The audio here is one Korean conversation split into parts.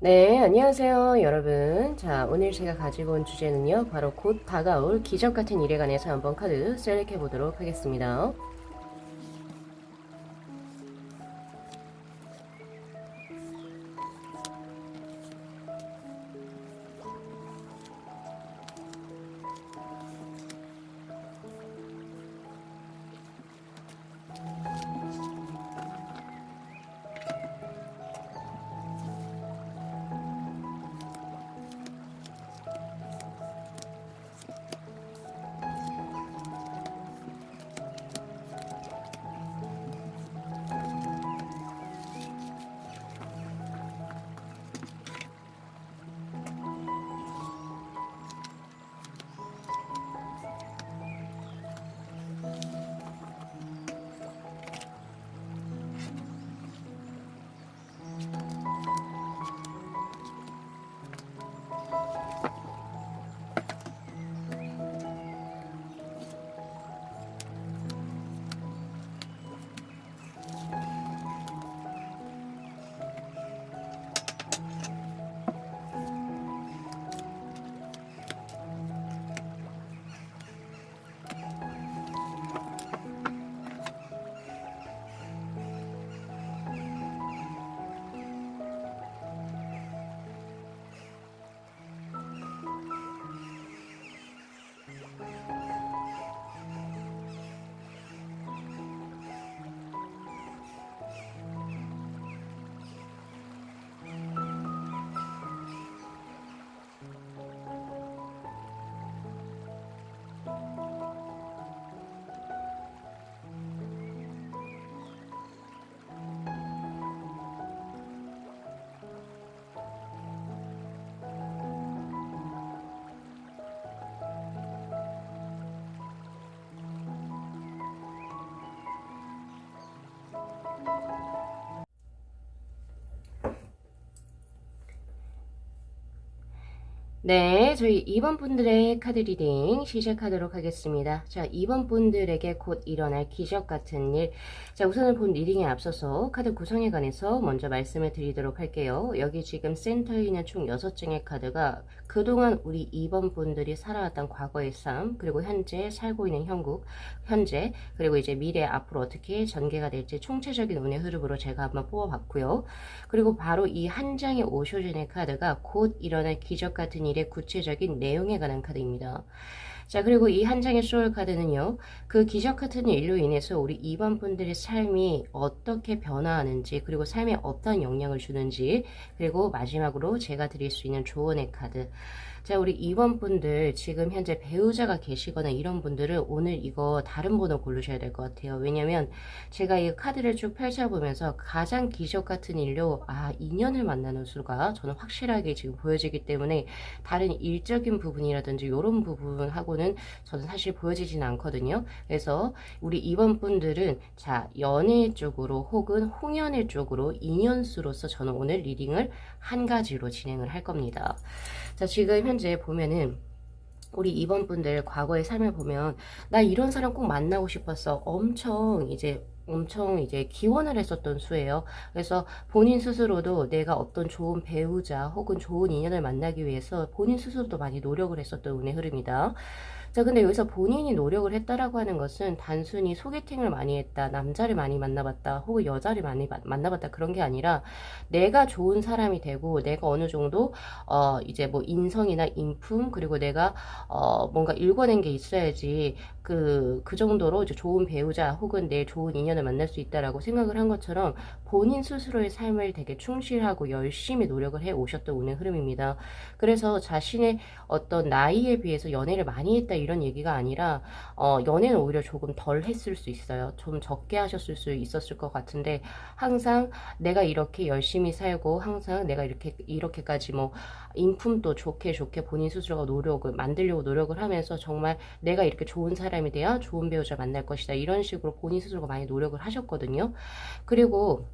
네, 안녕하세요, 여러분. 자, 오늘 제가 가지고 온 주제는요, 바로 곧 다가올 기적 같은 일에 관해서 한번 카드 셀렉해 보도록 하겠습니다. 네, 저희 2번 분들의 카드 리딩 시작하도록 하겠습니다. 자, 2번 분들에게 곧 일어날 기적 같은 일. 자, 우선은 본 리딩에 앞서서 카드 구성에 관해서 먼저 말씀을 드리도록 할게요. 여기 지금 센터에 있는 총 6장의 카드가 그동안 우리 2번 분들이 살아왔던 과거의 삶, 그리고 현재 살고 있는 현재, 그리고 이제 미래 앞으로 어떻게 전개가 될지 총체적인 운의 흐름으로 제가 한번 뽑아봤고요. 그리고 바로 이 한 장의 오쇼진의 카드가 곧 일어날 기적 같은 일의 구체적인 내용에 관한 카드입니다. 자, 그리고 이 한 장의 소울 카드는요, 그 기적 같은 일로 인해서 우리 2번 분들의 삶이 어떻게 변화하는지, 그리고 삶에 어떤 영향을 주는지, 그리고 마지막으로 제가 드릴 수 있는 조언의 카드. 자, 우리 2번 분들 지금 현재 배우자가 계시거나 이런 분들은 오늘 이거 다른 번호 고르셔야 될 것 같아요. 왜냐면 제가 이 카드를 쭉 펼쳐보면서 가장 기적 같은 일로 인연을 만나는 수가 저는 확실하게 지금 보여지기 때문에 다른 일적인 부분이라든지 이런 부분하고는 저는 사실 보여지진 않거든요. 그래서 우리 2번 분들은 자, 연애 쪽으로 혹은 홍연애 쪽으로 인연수로서 저는 오늘 리딩을 한 가지로 진행을 할 겁니다. 자, 지금 현재 보면은 우리 2번 분들 과거의 삶을 보면 나 이런 사람 꼭 만나고 싶었어. 엄청 이제 기원을 했었던 수예요. 그래서 본인 스스로도 내가 어떤 좋은 배우자 혹은 좋은 인연을 만나기 위해서 본인 스스로도 많이 노력을 했었던 운의 흐름이다. 자, 근데 여기서 본인이 노력을 했다라고 하는 것은 단순히 소개팅을 많이 했다, 남자를 많이 만나봤다, 혹은 여자를 많이 만나봤다 그런 게 아니라 내가 좋은 사람이 되고 내가 어느 정도 이제 뭐 인성이나 인품 그리고 내가 뭔가 읽어낸 게 있어야지 그 정도로 이제 좋은 배우자 혹은 내 좋은 인연을 만날 수 있다라고 생각을 한 것처럼 본인 스스로의 삶을 되게 충실하고 열심히 노력을 해 오셨던 운의 흐름입니다. 그래서 자신의 어떤 나이에 비해서 연애를 많이 했다 이런 얘기가 아니라 연애는 오히려 조금 덜 했을 수 있어요. 좀 적게 하셨을 수 있었을 것 같은데 항상 내가 이렇게 열심히 살고 항상 내가 이렇게까지 뭐 인품도 좋게 본인 스스로가 노력을 만들려고 노력을 하면서 정말 내가 이렇게 좋은 사람이 돼야 좋은 배우자 만날 것이다 이런 식으로 본인 스스로가 많이 노력을 하셨거든요. 그리고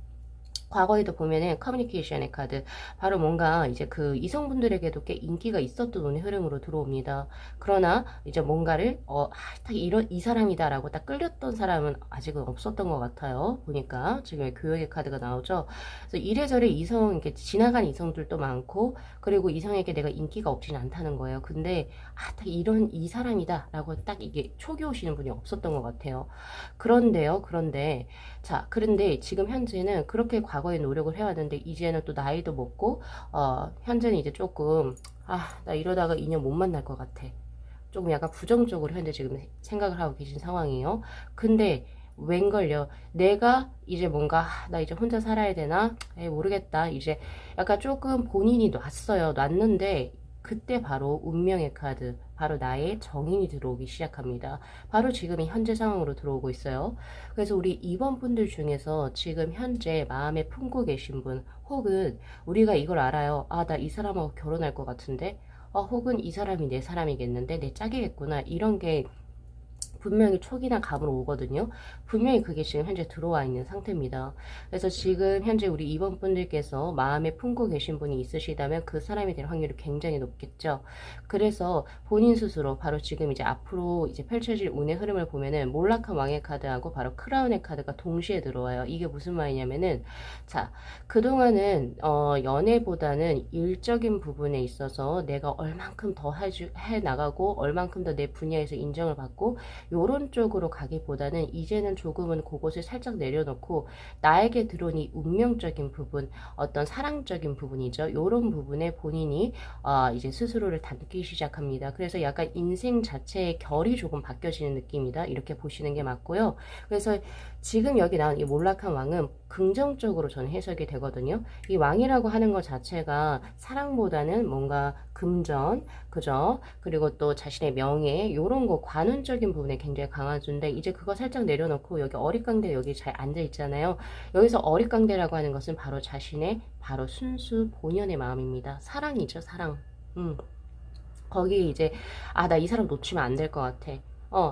과거에도 보면은 커뮤니케이션의 카드, 바로 뭔가 이제 그 이성분들에게도 꽤 인기가 있었던 운의 흐름으로 들어옵니다. 그러나 이제 뭔가를 딱 이런 이 사람이다라고 딱 끌렸던 사람은 아직은 없었던 것 같아요. 보니까 지금 교역의 카드가 나오죠. 그래서 이래저래 이성, 이렇게 지나간 이성들도 많고, 그리고 이성에게 내가 인기가 없진 않다는 거예요. 근데 딱 이런 이 사람이다라고 딱 이게 촉이 오시는 분이 없었던 것 같아요. 그런데 자, 그런데 지금 현재는 그렇게 과거에 노력을 해왔는데, 이제는 또 나이도 먹고, 현재는 이제 조금, 나 이러다가 인연 못 만날 것 같아. 조금 약간 부정적으로 현재 지금 생각을 하고 계신 상황이에요. 근데, 웬걸요? 내가 이제 뭔가, 나 이제 혼자 살아야 되나? 에이, 모르겠다. 이제 약간 조금 본인이 놨는데, 그때 바로 운명의 카드, 바로 나의 정인이 들어오기 시작합니다. 바로 지금 이 현재 상황으로 들어오고 있어요. 그래서 우리 이번 분들 중에서 지금 현재 마음에 품고 계신 분, 혹은 우리가 이걸 알아요. 나 이 사람하고 결혼할 것 같은데, 혹은 이 사람이 내 사람이겠는데, 내 짝이겠구나. 이런 게 분명히 촉이나 감으로 오거든요. 분명히 그게 지금 현재 들어와 있는 상태입니다. 그래서 지금 현재 우리 이번 분들께서 마음에 품고 계신 분이 있으시다면 그 사람이 될 확률이 굉장히 높겠죠. 그래서 본인 스스로 바로 지금 이제 앞으로 이제 펼쳐질 운의 흐름을 보면은 몰락한 왕의 카드하고 바로 크라운의 카드가 동시에 들어와요. 이게 무슨 말이냐면은, 자, 그동안은 연애보다는 일적인 부분에 있어서 내가 얼만큼 더 해 나가고 얼만큼 더 내 분야에서 인정을 받고 요런 쪽으로 가기보다는 이제는 조금은 그것을 살짝 내려놓고 나에게 들어온 이 운명적인 부분, 어떤 사랑적인 부분이죠. 요런 부분에 본인이 이제 스스로를 담기 시작합니다. 그래서 약간 인생 자체의 결이 조금 바뀌어지는 느낌이다. 이렇게 보시는 게 맞고요. 그래서 지금 여기 나온 이 몰락한 왕은 긍정적으로 저는 해석이 되거든요. 이 왕이라고 하는 것 자체가 사랑보다는 뭔가 금전, 그죠? 그리고 또 자신의 명예, 요런 거 관운적인 부분에 굉장히 강화준데, 이제 그거 살짝 내려놓고 여기 어릿광대 여기 잘 앉아 있잖아요. 여기서 어릿광대라고 하는 것은 바로 자신의 바로 순수 본연의 마음입니다. 사랑이죠, 사랑. 거기 이제 나 이 사람 놓치면 안 될 것 같아.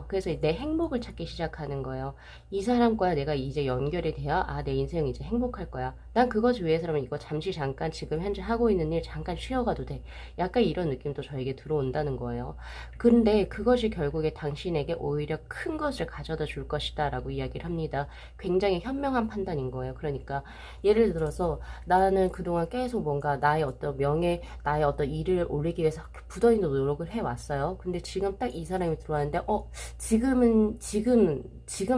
그래서 내 행복을 찾기 시작하는 거예요. 이 사람과 내가 이제 연결이 돼야, 내 인생 이제 행복할 거야. 난 그것 위해서라면 이거 잠시 잠깐 지금 현재 하고 있는 일 잠깐 쉬어가도 돼. 약간 이런 느낌도 저에게 들어온다는 거예요. 근데 그것이 결국에 당신에게 오히려 큰 것을 가져다 줄 것이다 라고 이야기를 합니다. 굉장히 현명한 판단인 거예요. 그러니까 예를 들어서 나는 그동안 계속 뭔가 나의 어떤 명예, 나의 어떤 일을 올리기 위해서 부단히 노력을 해왔어요. 근데 지금 딱 이 사람이 들어왔는데, 지금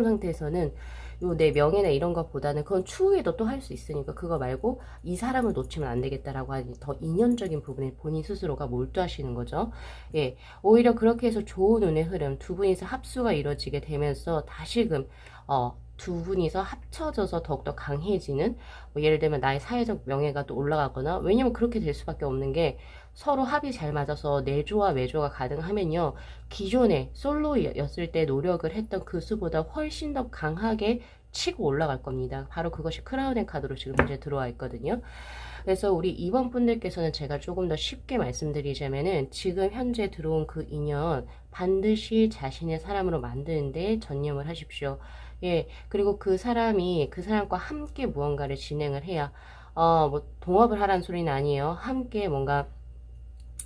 상태에서는 요 내 명예나 이런 것보다는 그건 추후에도 또 할 수 있으니까 그거 말고 이 사람을 놓치면 안 되겠다라고 하니 더 인연적인 부분에 본인 스스로가 몰두하시는 거죠. 예, 오히려 그렇게 해서 좋은 운의 흐름, 두 분이서 합수가 이루어지게 되면서 다시금 두 분이서 합쳐져서 더욱더 강해지는, 뭐 예를 들면 나의 사회적 명예가 또 올라가거나, 왜냐면 그렇게 될 수밖에 없는 게 서로 합이 잘 맞아서 내조와 외조가 가능하면요, 기존에 솔로였을 때 노력을 했던 그 수보다 훨씬 더 강하게 치고 올라갈 겁니다. 바로 그것이 크라운의 카드로 지금 현재 들어와 있거든요. 그래서 우리 이번 분들께서는 제가 조금 더 쉽게 말씀드리자면은, 지금 현재 들어온 그 인연 반드시 자신의 사람으로 만드는데 전념을 하십시오. 예, 그리고 그 사람과 함께 무언가를 진행을 해야, 뭐, 동업을 하라는 소리는 아니에요. 함께 뭔가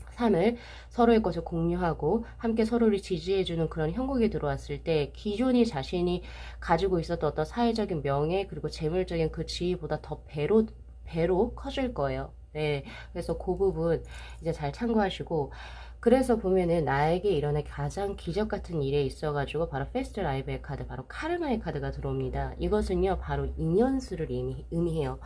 삶을, 서로의 것을 공유하고 함께 서로를 지지해주는 그런 형국이 들어왔을 때, 기존이 자신이 가지고 있었던 어떤 사회적인 명예, 그리고 재물적인 그 지위보다 더 배로 커질 거예요. 네. 그래서 그 부분 이제 잘 참고하시고, 그래서 보면은 나에게 일어난 가장 기적 같은 일에 있어가지고 바로 페스트 라이브의 카드, 바로 카르마의 카드가 들어옵니다. 이것은요, 바로 인연수를 의미해요.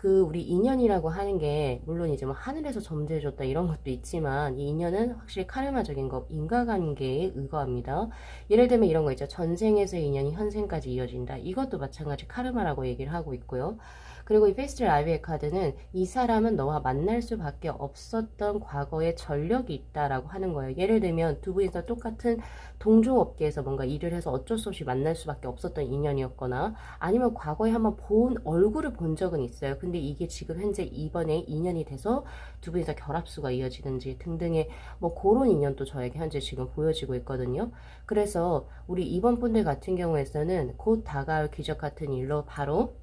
우리 인연이라고 하는 게, 물론 이제 뭐 하늘에서 점수해줬다 이런 것도 있지만, 이 인연은 확실히 카르마적인 거, 인과관계에 의거합니다. 예를 들면 이런 거 있죠. 전생에서의 인연이 현생까지 이어진다. 이것도 마찬가지 카르마라고 얘기를 하고 있고요. 그리고 이 페스트 라이브의 카드는 이 사람은 너와 만날 수밖에 없었던 과거의 전력이 있다라고 하는 거예요. 예를 들면 두 분이서 똑같은 동종업계에서 뭔가 일을 해서 어쩔 수 없이 만날 수밖에 없었던 인연이었거나, 아니면 과거에 한번 얼굴을 본 적은 있어요. 근데 이게 지금 현재 이번에 인연이 돼서 두 분이서 결합수가 이어지는지 등등의 뭐 그런 인연도 저에게 현재 지금 보여지고 있거든요. 그래서 우리 이번 분들 같은 경우에서는 곧 다가올 기적 같은 일로 바로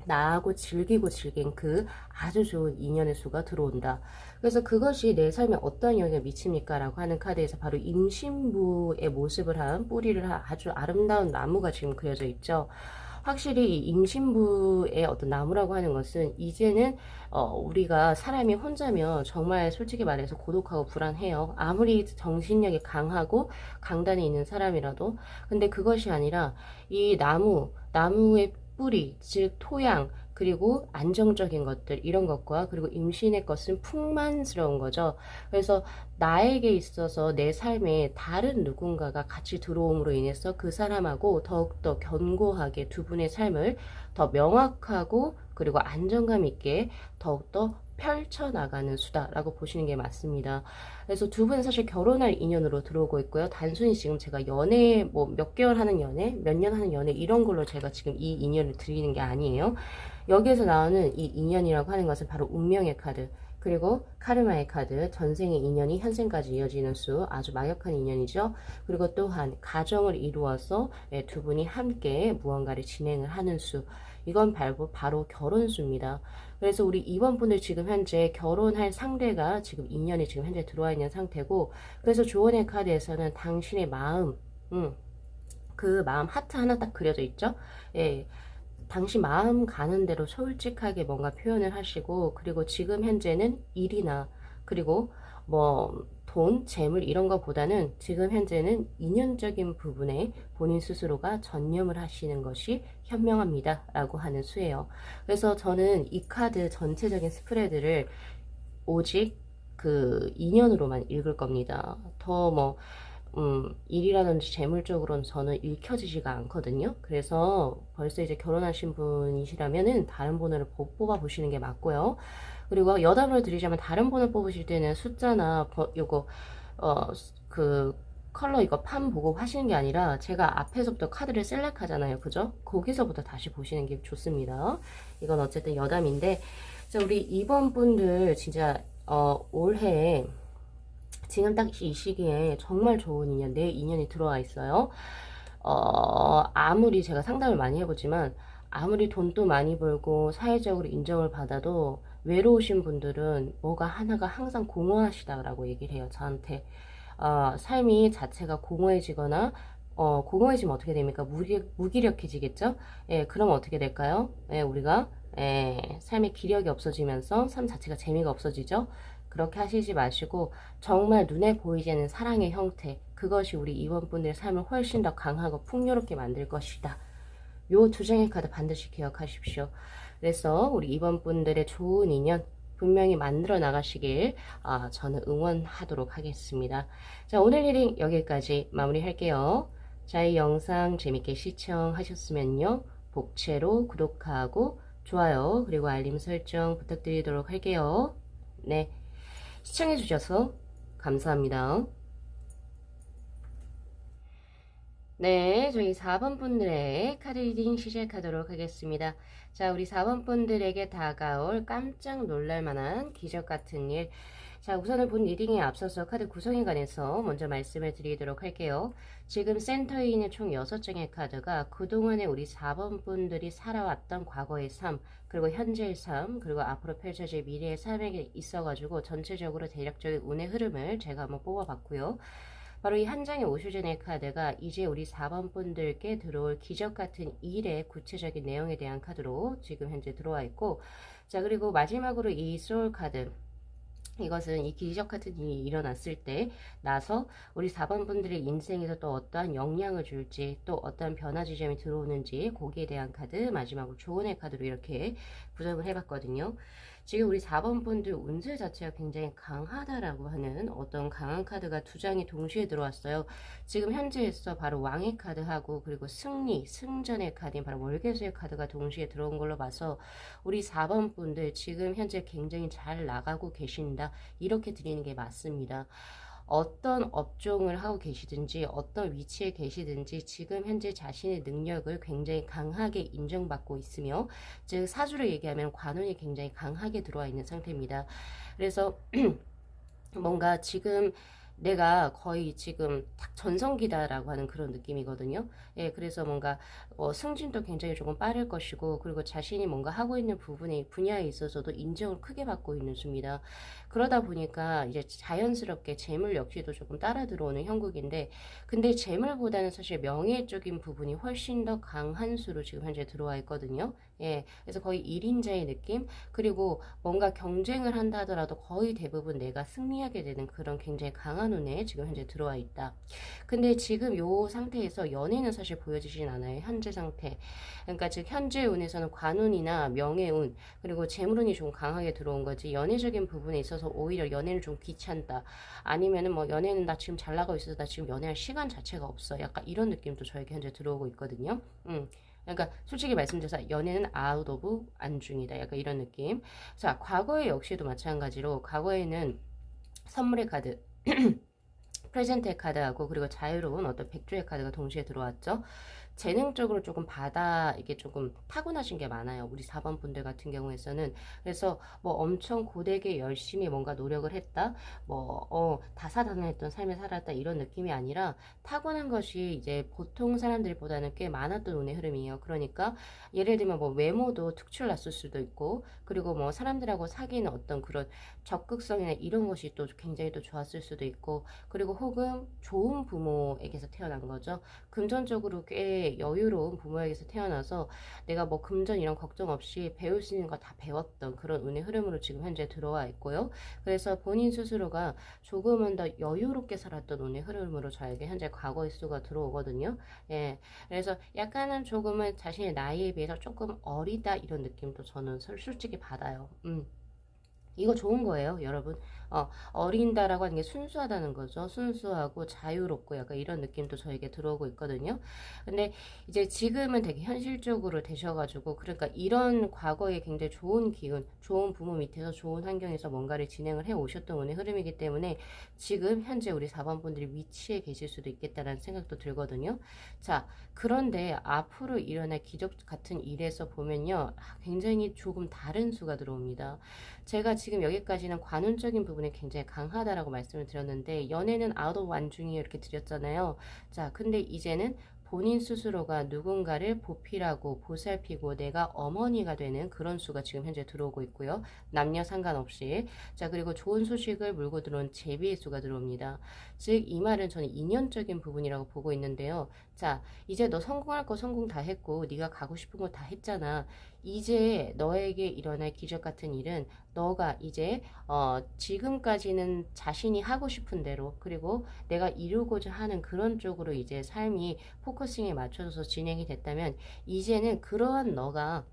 나하고 즐기고 즐긴 그 아주 좋은 인연의 수가 들어온다. 그래서 그것이 내 삶에 어떤 영향을 미칩니까? 라고 하는 카드에서 바로 임신부의 모습을 한 뿌리를 한 아주 아름다운 나무가 지금 그려져 있죠. 확실히 이 임신부의 어떤 나무라고 하는 것은 이제는 우리가 사람이 혼자면 정말 솔직히 말해서 고독하고 불안해요. 아무리 정신력이 강하고 강단이 있는 사람이라도. 근데 그것이 아니라 이 나무의 뿌리, 즉 토양, 그리고 안정적인 것들, 이런 것과 그리고 임신의 것은 풍만스러운 거죠. 그래서 나에게 있어서 내 삶에 다른 누군가가 같이 들어옴으로 인해서 그 사람하고 더욱더 견고하게 두 분의 삶을 더 명확하고 그리고 안정감 있게 더욱더 펼쳐나가는 수다라고 보시는 게 맞습니다. 그래서 두 분은 사실 결혼할 인연으로 들어오고 있고요. 단순히 지금 제가 연애, 뭐 몇 개월 하는 연애, 몇 년 하는 연애 이런 걸로 제가 지금 이 인연을 드리는 게 아니에요. 여기에서 나오는 이 인연이라고 하는 것은 바로 운명의 카드, 그리고 카르마의 카드, 전생의 인연이 현생까지 이어지는 수, 아주 막역한 인연이죠. 그리고 또한 가정을 이루어서 두 분이 함께 무언가를 진행을 하는 수, 이건 바로 결혼수입니다. 그래서 우리 2번 분들 지금 현재 결혼할 상대가 지금 인연이 지금 현재 들어와 있는 상태고, 그래서 조언의 카드에서는 당신의 마음, 그 마음 하트 하나 딱 그려져 있죠. 예. 당신 마음 가는 대로 솔직하게 뭔가 표현을 하시고, 그리고 지금 현재는 일이나 그리고 뭐 돈, 재물 이런 거보다는 지금 현재는 인연적인 부분에 본인 스스로가 전념을 하시는 것이 현명합니다 라고 하는 수예요. 그래서 저는 이 카드 전체적인 스프레드를 오직 그 인연으로만 읽을 겁니다. 더 일이라든지 재물적으로는 저는 읽혀지지가 않거든요. 그래서 벌써 이제 결혼하신 분이시라면은 다른 번호를 뽑아 보시는 게 맞고요. 그리고 여담을 드리자면 다른 번호 뽑으실 때는 숫자나 요거 그 컬러 이거 판 보고 하시는 게 아니라 제가 앞에서부터 카드를 셀렉 하잖아요. 그죠? 거기서부터 다시 보시는 게 좋습니다. 이건 어쨌든 여담인데, 자, 우리 2번 분들 진짜 올해 지금 딱 이 시기에 정말 좋은 인연, 내 인연이 들어와 있어요. 아무리 제가 상담을 많이 해보지만, 아무리 돈도 많이 벌고 사회적으로 인정을 받아도 외로우신 분들은 뭐가 하나가 항상 공허하시다라고 얘기를 해요, 저한테. 삶이 자체가 공허해지거나, 공허해지면 어떻게 됩니까? 무기력해지겠죠? 예, 그럼 어떻게 될까요? 예, 우리가, 삶의 기력이 없어지면서 삶 자체가 재미가 없어지죠? 그렇게 하시지 마시고 정말 눈에 보이지 않는 사랑의 형태, 그것이 우리 이번분들의 삶을 훨씬 더 강하고 풍요롭게 만들 것이다. 요 두 장의 카드 반드시 기억하십시오. 그래서 우리 이번분들의 좋은 인연 분명히 만들어 나가시길 저는 응원하도록 하겠습니다. 자, 오늘 리딩 여기까지 마무리할게요. 자, 이 영상 재밌게 시청하셨으면요, 복채로 구독하고 좋아요 그리고 알림 설정 부탁드리도록 할게요. 네, 시청해주셔서 감사합니다. 네, 저희 4번 분들의 카드 리딩 시작하도록 하겠습니다. 자, 우리 4번 분들에게 다가올 깜짝 놀랄 만한 기적 같은 일. 자, 우선은 본 리딩에 앞서서 카드 구성에 관해서 먼저 말씀을 드리도록 할게요. 지금 센터에 있는 총 6장의 카드가 그동안에 우리 4번 분들이 살아왔던 과거의 삶, 그리고 현재의 삶, 그리고 앞으로 펼쳐질 미래의 삶에 있어가지고 전체적으로 대략적인 운의 흐름을 제가 한번 뽑아봤고요. 바로 이 한 장의 오슈젠의 카드가 이제 우리 4번 분들께 들어올 기적 같은 일의 구체적인 내용에 대한 카드로 지금 현재 들어와 있고, 자, 그리고 마지막으로 이 소울 카드, 이것은 이 기적 같은 일이 일어났을 때 나서 우리 4번 분들의 인생에서 또 어떠한 영향을 줄지, 또 어떠한 변화 지점이 들어오는지, 거기에 대한 카드, 마지막으로 조언의 카드로 이렇게 구성을 해봤거든요. 지금 우리 4번 분들 운세 자체가 굉장히 강하다라고 하는 어떤 강한 카드가 두 장이 동시에 들어왔어요. 지금 현재에서 바로 왕의 카드하고 그리고 승리, 승전의 카드인 바로 월계수의 카드가 동시에 들어온 걸로 봐서 우리 4번 분들 지금 현재 굉장히 잘 나가고 계신다, 이렇게 드리는 게 맞습니다. 어떤 업종을 하고 계시든지 어떤 위치에 계시든지 지금 현재 자신의 능력을 굉장히 강하게 인정받고 있으며, 즉 사주를 얘기하면 관운이 굉장히 강하게 들어와 있는 상태입니다. 그래서 뭔가 지금 내가 거의 지금 딱 전성기다라고 하는 그런 느낌이거든요. 예, 그래서 뭔가 승진도 굉장히 조금 빠를 것이고, 그리고 자신이 뭔가 하고 있는 분야에 있어서도 인정을 크게 받고 있는 수입니다. 그러다 보니까 이제 자연스럽게 재물 역시도 조금 따라 들어오는 형국인데, 근데 재물보다는 사실 명예 쪽인 부분이 훨씬 더 강한 수로 지금 현재 들어와 있거든요. 예, 그래서 거의 1인자의 느낌? 그리고 뭔가 경쟁을 한다 하더라도 거의 대부분 내가 승리하게 되는 그런 굉장히 강한 운에 지금 현재 들어와 있다. 근데 지금 요 상태에서 연애는 사실 보여지진 않아요. 현재 상태. 그러니까 즉 현재 운에서는 관운이나 명예운 그리고 재물운이 좀 강하게 들어온 거지, 연애적인 부분에 있어서 오히려 연애는 좀 귀찮다. 아니면은 뭐 연애는 나 지금 잘 나가고 있어서 나 지금 연애할 시간 자체가 없어. 약간 이런 느낌도 저에게 현재 들어오고 있거든요. 그러니까 솔직히 말씀드려서 연애는 아웃 오브 안중이다. 약간 이런 느낌. 자, 과거에 역시도 마찬가지로 과거에는 선물의 카드 프레젠트의 카드하고 그리고 자유로운 어떤 백조의 카드가 동시에 들어왔죠. 재능적으로 조금 이게 조금 타고나신 게 많아요. 우리 4번 분들 같은 경우에서는. 그래서 뭐 엄청 고되게 열심히 뭔가 노력을 했다. 다사다난했던 삶을 살았다. 이런 느낌이 아니라 타고난 것이 이제 보통 사람들보다는 꽤 많았던 운의 흐름이에요. 그러니까 예를 들면 뭐 외모도 특출났을 수도 있고, 그리고 뭐 사람들하고 사귀는 어떤 그런 적극성이나 이런 것이 또 굉장히 또 좋았을 수도 있고, 그리고 혹은 좋은 부모에게서 태어난 거죠. 금전적으로 꽤 여유로운 부모에게서 태어나서 내가 뭐 금전 이런 걱정 없이 배울 수 있는 거 다 배웠던 그런 운의 흐름으로 지금 현재 들어와 있고요. 그래서 본인 스스로가 조금은 더 여유롭게 살았던 운의 흐름으로 저에게 현재 과거의 수가 들어오거든요. 예. 그래서 약간은 조금은 자신의 나이에 비해서 조금 어리다 이런 느낌도 저는 솔직히 받아요. 이거 좋은 거예요, 여러분. 어린다라고 하는 게 순수하다는 거죠. 순수하고 자유롭고 약간 이런 느낌도 저에게 들어오고 있거든요. 근데 이제 지금은 되게 현실적으로 되셔가지고, 그러니까 이런 과거에 굉장히 좋은 기운, 좋은 부모 밑에서 좋은 환경에서 뭔가를 진행을 해 오셨던 운의 흐름이기 때문에 지금 현재 우리 4번 분들이 위치에 계실 수도 있겠다라는 생각도 들거든요. 자, 그런데 앞으로 일어날 기적 같은 일에서 보면요, 굉장히 조금 다른 수가 들어옵니다. 제가 지금 여기까지는 관운적인 부분이 굉장히 강하다라고 말씀을 드렸는데, 연애는 아웃 오브 안중이 이렇게 드렸잖아요. 자, 근데 이제는 본인 스스로가 누군가를 보필하고 보살피고 내가 어머니가 되는 그런 수가 지금 현재 들어오고 있고요. 남녀 상관없이. 자, 그리고 좋은 소식을 물고 들어온 제비의 수가 들어옵니다. 즉, 이 말은 저는 인연적인 부분이라고 보고 있는데요. 자, 이제 너 성공할 거 성공 다 했고 네가 가고 싶은 거 다 했잖아. 이제 너에게 일어날 기적 같은 일은 너가 이제 지금까지는 자신이 하고 싶은 대로, 그리고 내가 이루고자 하는 그런 쪽으로 이제 삶이 포커싱에 맞춰져서 진행이 됐다면, 이제는 그러한 너가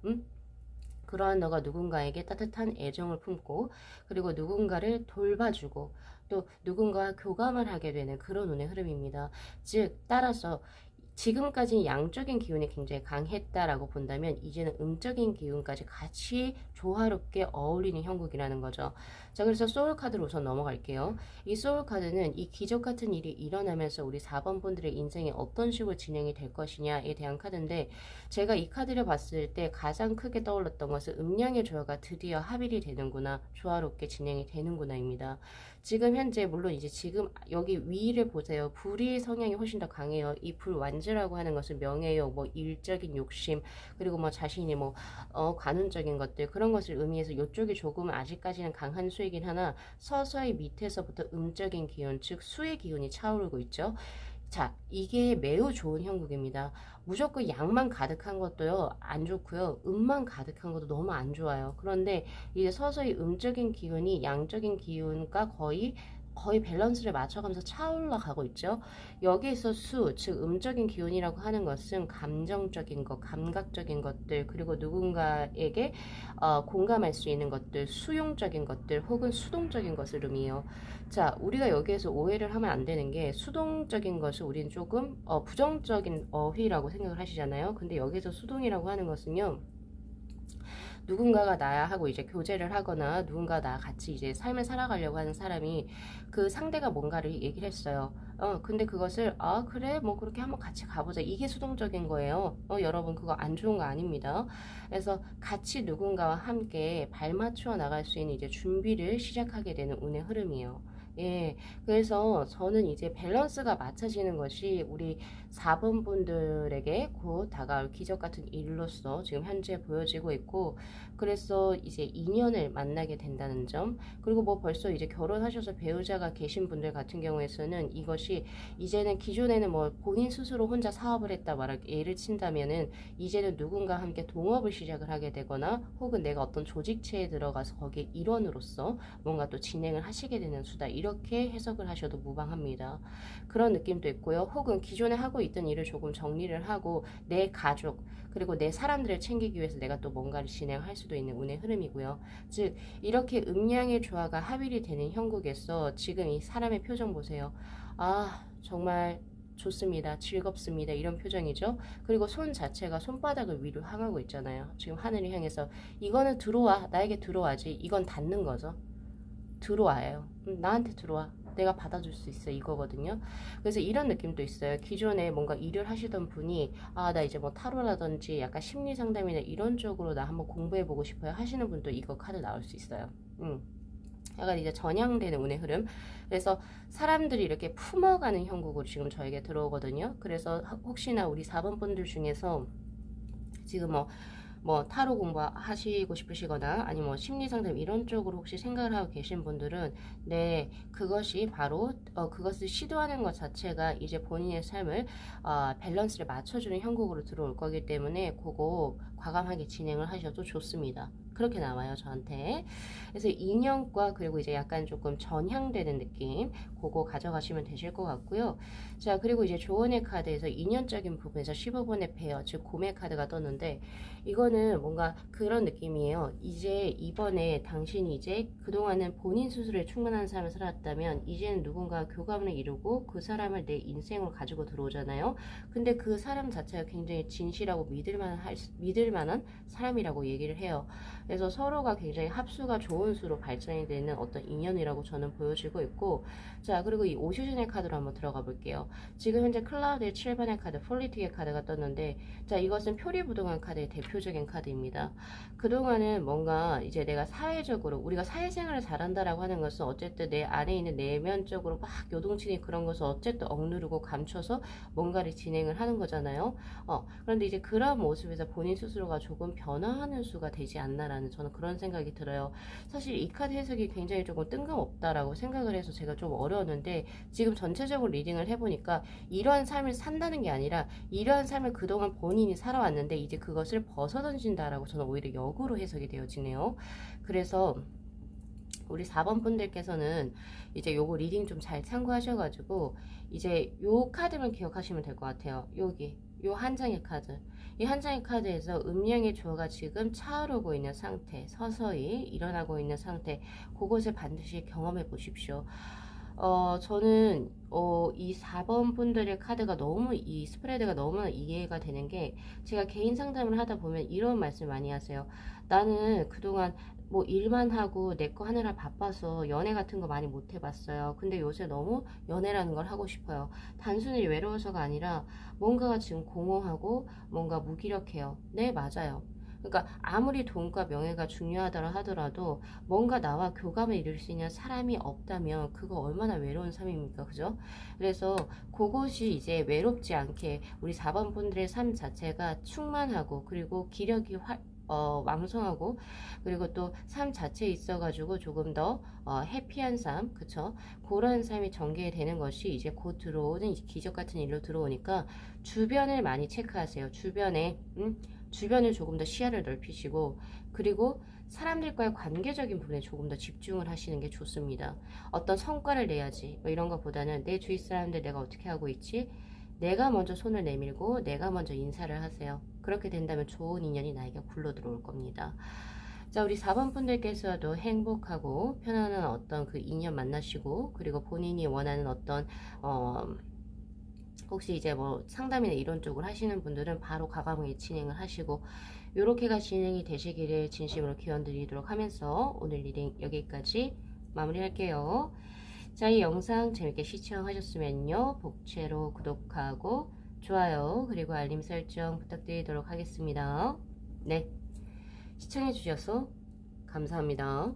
누군가에게 따뜻한 애정을 품고, 그리고 누군가를 돌봐주고, 또 누군가와 교감을 하게 되는 그런 운의 흐름입니다. 즉, 따라서 지금까지 양적인 기운이 굉장히 강했다라고 본다면, 이제는 음적인 기운까지 같이 조화롭게 어울리는 형국이라는 거죠. 자, 그래서 소울 카드로 우선 넘어갈게요. 이 소울 카드는 이 기적 같은 일이 일어나면서 우리 4번 분들의 인생이 어떤 식으로 진행이 될 것이냐에 대한 카드인데, 제가 이 카드를 봤을 때 가장 크게 떠올랐던 것은 음양의 조화가 드디어 합일이 되는구나, 조화롭게 진행이 되는구나입니다. 지금 현재 물론 이제 지금 여기 위를 보세요. 불의 성향이 훨씬 더 강해요. 이 불완주라고 하는 것은 명예욕, 뭐 일적인 욕심, 그리고 뭐 자신이 뭐 관운적인 것들, 그런 것을 의미해서 이쪽이 조금 아직까지는 강한 수이긴 하나, 서서히 밑에서부터 음적인 기운, 즉 수의 기운이 차오르고 있죠. 자, 이게 매우 좋은 형국입니다. 무조건 양만 가득한 것도요, 안 좋고요. 음만 가득한 것도 너무 안 좋아요. 그런데 이제 서서히 음적인 기운이 양적인 기운과 거의 밸런스를 맞춰가면서 차올라 가고 있죠. 여기에서 즉 음적인 기운이라고 하는 것은 감정적인 것, 감각적인 것들, 그리고 누군가에게 공감할 수 있는 것들, 수용적인 것들, 혹은 수동적인 것을 의미해요. 자, 우리가 여기에서 오해를 하면 안 되는 게, 수동적인 것을 우리는 조금 부정적인 어휘라고 생각을 하시잖아요. 근데 여기서 수동이라고 하는 것은요, 누군가가 나하고 이제 교제를 하거나 누군가 나 같이 이제 삶을 살아가려고 하는 사람이 그 상대가 뭔가를 얘기를 했어요. 근데 그것을 그래 뭐 그렇게 한번 같이 가보자, 이게 수동적인 거예요. 여러분, 그거 안 좋은 거 아닙니다. 그래서 같이 누군가와 함께 발맞추어 나갈 수 있는 이제 준비를 시작하게 되는 운의 흐름이에요. 예, 그래서 저는 이제 밸런스가 맞춰지는 것이 우리 4번 분들에게 곧 다가올 기적 같은 일로서 지금 현재 보여지고 있고, 그래서 이제 인연을 만나게 된다는 점, 그리고 뭐 벌써 이제 결혼하셔서 배우자가 계신 분들 같은 경우에서는 이것이 이제는 기존에는 뭐 본인 스스로 혼자 사업을 했다 말할 예를 친다면은 이제는 누군가 함께 동업을 시작을 하게 되거나 혹은 내가 어떤 조직체에 들어가서 거기에 일원으로서 뭔가 또 진행을 하시게 되는 수다, 이렇게 해석을 하셔도 무방합니다. 그런 느낌도 있고요. 혹은 기존에 하고 있던 일을 조금 정리를 하고 내 가족 그리고 내 사람들을 챙기기 위해서 내가 또 뭔가를 진행할 수도 있는 운의 흐름이고요. 즉 이렇게 음양의 조화가 합일이 되는 형국에서 지금 이 사람의 표정 보세요. 아 정말 좋습니다. 즐겁습니다. 이런 표정이죠. 그리고 손 자체가 손바닥을 위로 향하고 있잖아요. 지금 하늘을 향해서 이거는 들어와. 나에게 들어와지. 이건 닿는 거죠. 들어와요. 나한테 들어와. 내가 받아줄 수 있어. 이거거든요. 그래서 이런 느낌도 있어요. 기존에 뭔가 일을 하시던 분이 아, 나 이제 뭐 타로라든지 약간 심리 상담이나 이런 쪽으로 나 한번 공부해보고 싶어요 하시는 분도 이거 카드 나올 수 있어요. 약간 이제 전향되는 운의 흐름. 그래서 사람들이 이렇게 품어가는 형국으로 지금 저에게 들어오거든요. 그래서 혹시나 우리 4번 분들 중에서 지금 뭐 타로 공부하시고 싶으시거나 아니면 뭐 심리상담 이런 쪽으로 혹시 생각을 하고 계신 분들은 네 그것이 바로 그것을 시도하는 것 자체가 이제 본인의 삶을 밸런스를 맞춰주는 형국으로 들어올 거기 때문에 그거 과감하게 진행을 하셔도 좋습니다. 그렇게 나와요 저한테. 그래서 인연과 그리고 이제 약간 조금 전향되는 느낌 그거 가져가시면 되실 것 같고요. 자 그리고 이제 조언의 카드에서 인연적인 부분에서 15번의 베어 즉 고매 카드가 떴는데 이거는 뭔가 그런 느낌이에요. 이제 이번에 당신이 이제 그동안은 본인 스스로에 충만한 삶을 살았다면 이제는 누군가 교감을 이루고 그 사람을 내 인생으로 가지고 들어오잖아요. 근데 그 사람 자체가 굉장히 진실하고 믿을 만한 사람이라고 얘기를 해요. 그래서 서로가 굉장히 합수가 좋은 수로 발전이 되는 어떤 인연이라고 저는 보여지고 있고, 자 그리고 이 오슈즌의 카드로 한번 들어가 볼게요. 지금 현재 클라우드의 7번의 카드 폴리틱의 카드가 떴는데, 자 이것은 표리부동한 카드의 대표적인 카드입니다. 그동안은 뭔가 이제 내가 사회적으로 우리가 사회생활을 잘한다라고 하는 것은 어쨌든 내 안에 있는 내면적으로 막 요동치는 그런 것을 어쨌든 억누르고 감춰서 뭔가를 진행을 하는 거잖아요. 그런데 이제 그런 모습에서 본인 스스로가 조금 변화하는 수가 되지 않나라는 저는 그런 생각이 들어요. 사실 이 카드 해석이 굉장히 조금 뜬금없다라고 생각을 해서 제가 좀 어려웠는데 지금 전체적으로 리딩을 해보니까 이러한 삶을 산다는 게 아니라 이러한 삶을 그동안 본인이 살아왔는데 이제 그것을 벗어던진다라고 저는 오히려 역으로 해석이 되어지네요. 그래서 우리 4번 분들께서는 이제 요거 리딩 좀 잘 참고하셔가지고 이제 요 카드만 기억하시면 될 것 같아요. 여기 요 한 장의 카드, 이 한 장의 카드에서 음양의 조화가 지금 차오르고 있는 상태, 서서히 일어나고 있는 상태, 그것을 반드시 경험해 보십시오. 저는, 이 4번 분들의 카드가 너무, 이 스프레드가 너무 이해가 되는 게, 제가 개인 상담을 하다 보면 이런 말씀 많이 하세요. 나는 그동안 뭐 일만 하고 내 거 하느라 바빠서 연애 같은 거 많이 못 해봤어요. 근데 요새 너무 연애라는 걸 하고 싶어요. 단순히 외로워서가 아니라 뭔가가 지금 공허하고 뭔가 무기력해요. 네, 맞아요. 그러니까 아무리 돈과 명예가 중요하다라 하더라도 뭔가 나와 교감을 이룰 수 있는 사람이 없다면 그거 얼마나 외로운 삶입니까? 그죠? 그래서 그것이 이제 외롭지 않게 우리 4번 분들의 삶 자체가 충만하고 그리고 기력이 왕성하고 그리고 또 삶 자체에 있어가지고 조금 더 해피한 삶, 그쵸? 그런 삶이 전개되는 것이 이제 곧 들어오는 기적 같은 일로 들어오니까 주변을 많이 체크하세요. 주변을 조금 더 시야를 넓히시고 그리고 사람들과의 관계적인 부분에 조금 더 집중을 하시는 게 좋습니다. 어떤 성과를 내야지 뭐 이런 것보다는 내 주위 사람들 내가 어떻게 하고 있지? 내가 먼저 손을 내밀고 내가 먼저 인사를 하세요. 그렇게 된다면 좋은 인연이 나에게 굴러 들어올 겁니다. 자, 우리 4번 분들께서도 행복하고 편안한 어떤 그 인연 만나시고 그리고 본인이 원하는 어떤 혹시 이제 뭐 상담이나 이런 쪽을 하시는 분들은 바로 과감하게 진행을 하시고 요렇게가 진행이 되시기를 진심으로 기원 드리도록 하면서 오늘 리딩 여기까지 마무리할게요. 자, 이 영상 재밌게 시청하셨으면요. 복채로 구독하고 좋아요 그리고 알림 설정 부탁드리도록 하겠습니다. 네, 시청해주셔서 감사합니다.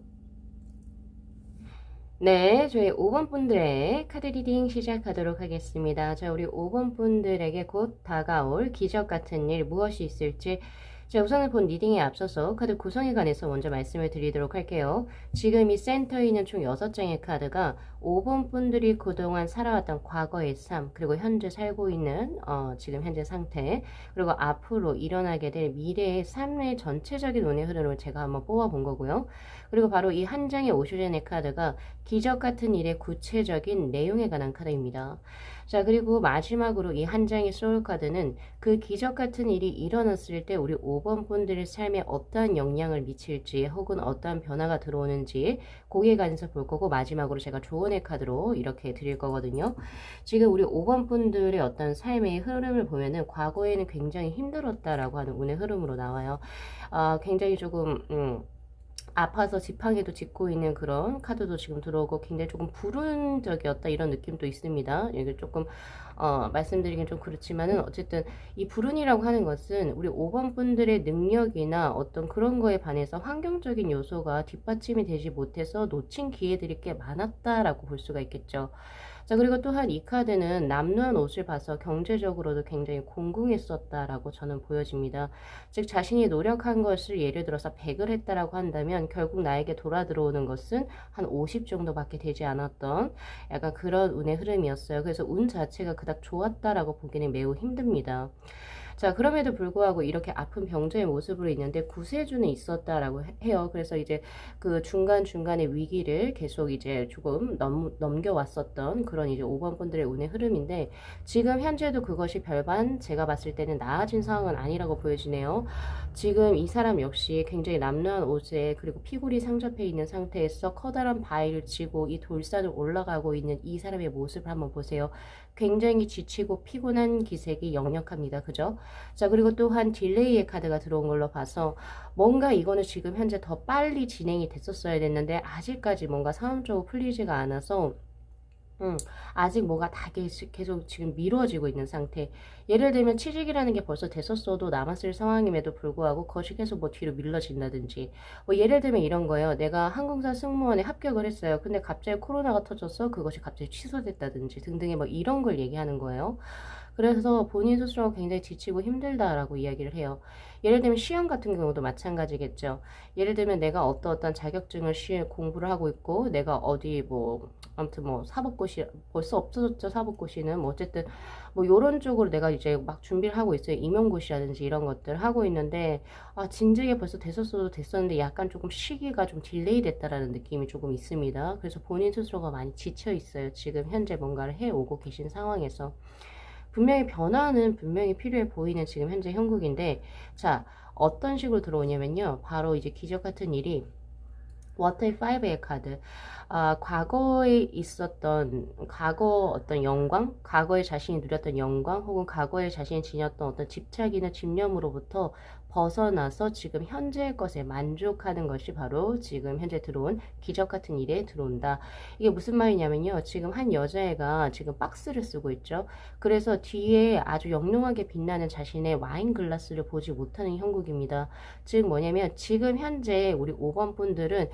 네, 저희 5번 분들의 카드 리딩 시작하도록 하겠습니다. 자, 우리 5번 분들에게 곧 다가올 기적 같은 일 무엇이 있을지, 자, 우선은 본 리딩에 앞서서 카드 구성에 관해서 먼저 말씀을 드리도록 할게요. 지금 이 센터에 있는 총 6장의 카드가 5번 분들이 그동안 살아왔던 과거의 삶, 그리고 현재 살고 있는 지금 현재 상태, 그리고 앞으로 일어나게 될 미래의 삶의 전체적인 운의 흐름을 제가 한번 뽑아본 거고요. 그리고 바로 이 한 장의 오슈젠의 카드가 기적 같은 일의 구체적인 내용에 관한 카드입니다. 자, 그리고 마지막으로 이 한 장의 소울 카드는 그 기적 같은 일이 일어났을 때 우리 5번 분들의 삶에 어떠한 영향을 미칠지 혹은 어떠한 변화가 들어오는지 거기에 관해서 볼 거고, 마지막으로 제가 조언의 카드로 이렇게 드릴 거거든요. 지금 우리 5번 분들의 어떤 삶의 흐름을 보면은 과거에는 굉장히 힘들었다라고 하는 운의 흐름으로 나와요. 굉장히 조금 아파서 지팡이도 짚고 있는 그런 카드도 지금 들어오고, 굉장히 조금 불운적이었다 이런 느낌도 있습니다. 이게 조금 말씀드리긴 좀 그렇지만은, 어쨌든 이 불운이라고 하는 것은 우리 5번 분들의 능력이나 어떤 그런 거에 반해서 환경적인 요소가 뒷받침이 되지 못해서 놓친 기회들이 꽤 많았다라고 볼 수가 있겠죠. 자, 그리고 또한 이 카드는 남루한 옷을 봐서 경제적으로도 굉장히 공공했었다라고 저는 보여집니다. 즉, 자신이 노력한 것을 예를 들어서 100을 했다라고 한다면 결국 나에게 돌아 들어오는 것은 한 50 정도밖에 되지 않았던 약간 그런 운의 흐름이었어요. 그래서 운 자체가 그닥 좋았다라고 보기는 매우 힘듭니다. 자, 그럼에도 불구하고 이렇게 아픈 병자의 모습으로 있는데 구세주는 있었다라고 해요. 그래서 이제 그 중간중간의 위기를 계속 이제 조금 넘겨왔었던 그런 이제 5번 분들의 운의 흐름인데, 지금 현재도 그것이 별반 제가 봤을 때는 나아진 상황은 아니라고 보여지네요. 지금 이 사람 역시 굉장히 남루한 옷에, 그리고 피골이 상접해 있는 상태에서 커다란 바위를 쥐고 이 돌산을 올라가고 있는 이 사람의 모습을 한번 보세요. 굉장히 지치고 피곤한 기색이 역력합니다. 그죠? 자, 그리고 또한 딜레이의 카드가 들어온 걸로 봐서 뭔가 이거는 지금 현재 더 빨리 진행이 됐었어야 됐는데 아직까지 뭔가 상황적으로 풀리지가 않아서 아직 뭐가 다 계속 지금 미뤄지고 있는 상태. 예를 들면 취직이라는 게 벌써 됐었어도 남았을 상황임에도 불구하고 그것이 계속 뭐 뒤로 밀려진다든지, 뭐 예를 들면 이런 거예요. 내가 항공사 승무원에 합격을 했어요. 근데 갑자기 코로나가 터져서 그것이 갑자기 취소됐다든지 등등의 뭐 이런 걸 얘기하는 거예요. 그래서 본인 스스로가 굉장히 지치고 힘들다라고 이야기를 해요. 예를 들면 시험 같은 경우도 마찬가지겠죠. 예를 들면 내가 어떤 자격증을 공부를 하고 있고, 내가 어디 뭐 아무튼 뭐 사법고시 벌써 없어졌죠. 사법고시는 뭐 어쨌든 뭐 요런 쪽으로 내가 이제 막 준비를 하고 있어요. 임용고시라든지 이런 것들 하고 있는데, 진작에 벌써 됐었어도 됐었는데 약간 조금 시기가 좀 딜레이 됐다라는 느낌이 조금 있습니다. 그래서 본인 스스로가 많이 지쳐 있어요. 지금 현재 뭔가를 해오고 계신 상황에서. 분명히 변화는 분명히 필요해 보이는 지금 현재 형국인데, 자, 어떤 식으로 들어오냐면요. 바로 이제 기적 같은 일이 워터의 5의 카드. 과거에 있었던, 과거 어떤 영광, 과거에 자신이 누렸던 영광, 혹은 과거에 자신이 지녔던 어떤 집착이나 집념으로부터 벗어나서 지금 현재의 것에 만족하는 것이 바로 지금 현재 들어온 기적 같은 일에 들어온다. 이게 무슨 말이냐면요. 지금 한 여자애가 지금 박스를 쓰고 있죠. 그래서 뒤에 아주 영롱하게 빛나는 자신의 와인 글라스를 보지 못하는 형국입니다. 즉 뭐냐면 지금 현재 우리 5번 분들은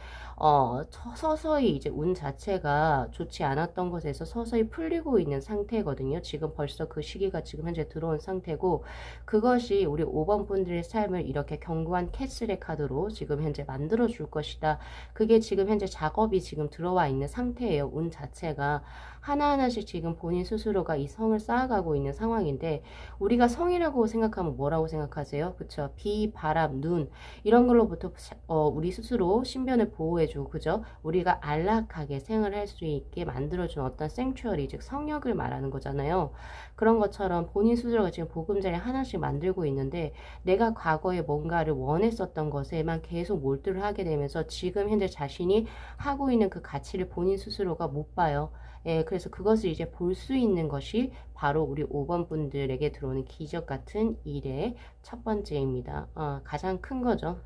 서서히 이제 운 자체가 좋지 않았던 것에서 서서히 풀리고 있는 상태거든요. 지금 벌써 그 시기가 지금 현재 들어온 상태고, 그것이 우리 5번 분들의 삶을 이렇게 견고한 캐슬의 카드로 지금 현재 만들어 줄 것이다. 그게 지금 현재 작업이 지금 들어와 있는 상태예요. 운 자체가 하나하나씩 지금 본인 스스로가 이 성을 쌓아가고 있는 상황인데, 우리가 성이라고 생각하면 뭐라고 생각하세요? 그쵸? 비, 바람, 눈 이런 걸로부터 우리 스스로 신변을 보호해주고, 그죠? 우리가 안락하게 생활할 수 있게 만들어준 어떤 생츄어리, 즉 성역을 말하는 거잖아요. 그런 것처럼 본인 스스로가 지금 보금자리 하나씩 만들고 있는데, 내가 과거에 뭔가를 원했었던 것에만 계속 몰두를 하게 되면서 지금 현재 자신이 하고 있는 그 가치를 본인 스스로가 못 봐요. 예, 그래서 그것을 이제 볼 수 있는 것이 바로 우리 5번 분들에게 들어오는 기적 같은 일의 첫 번째입니다. 가장 큰 거죠.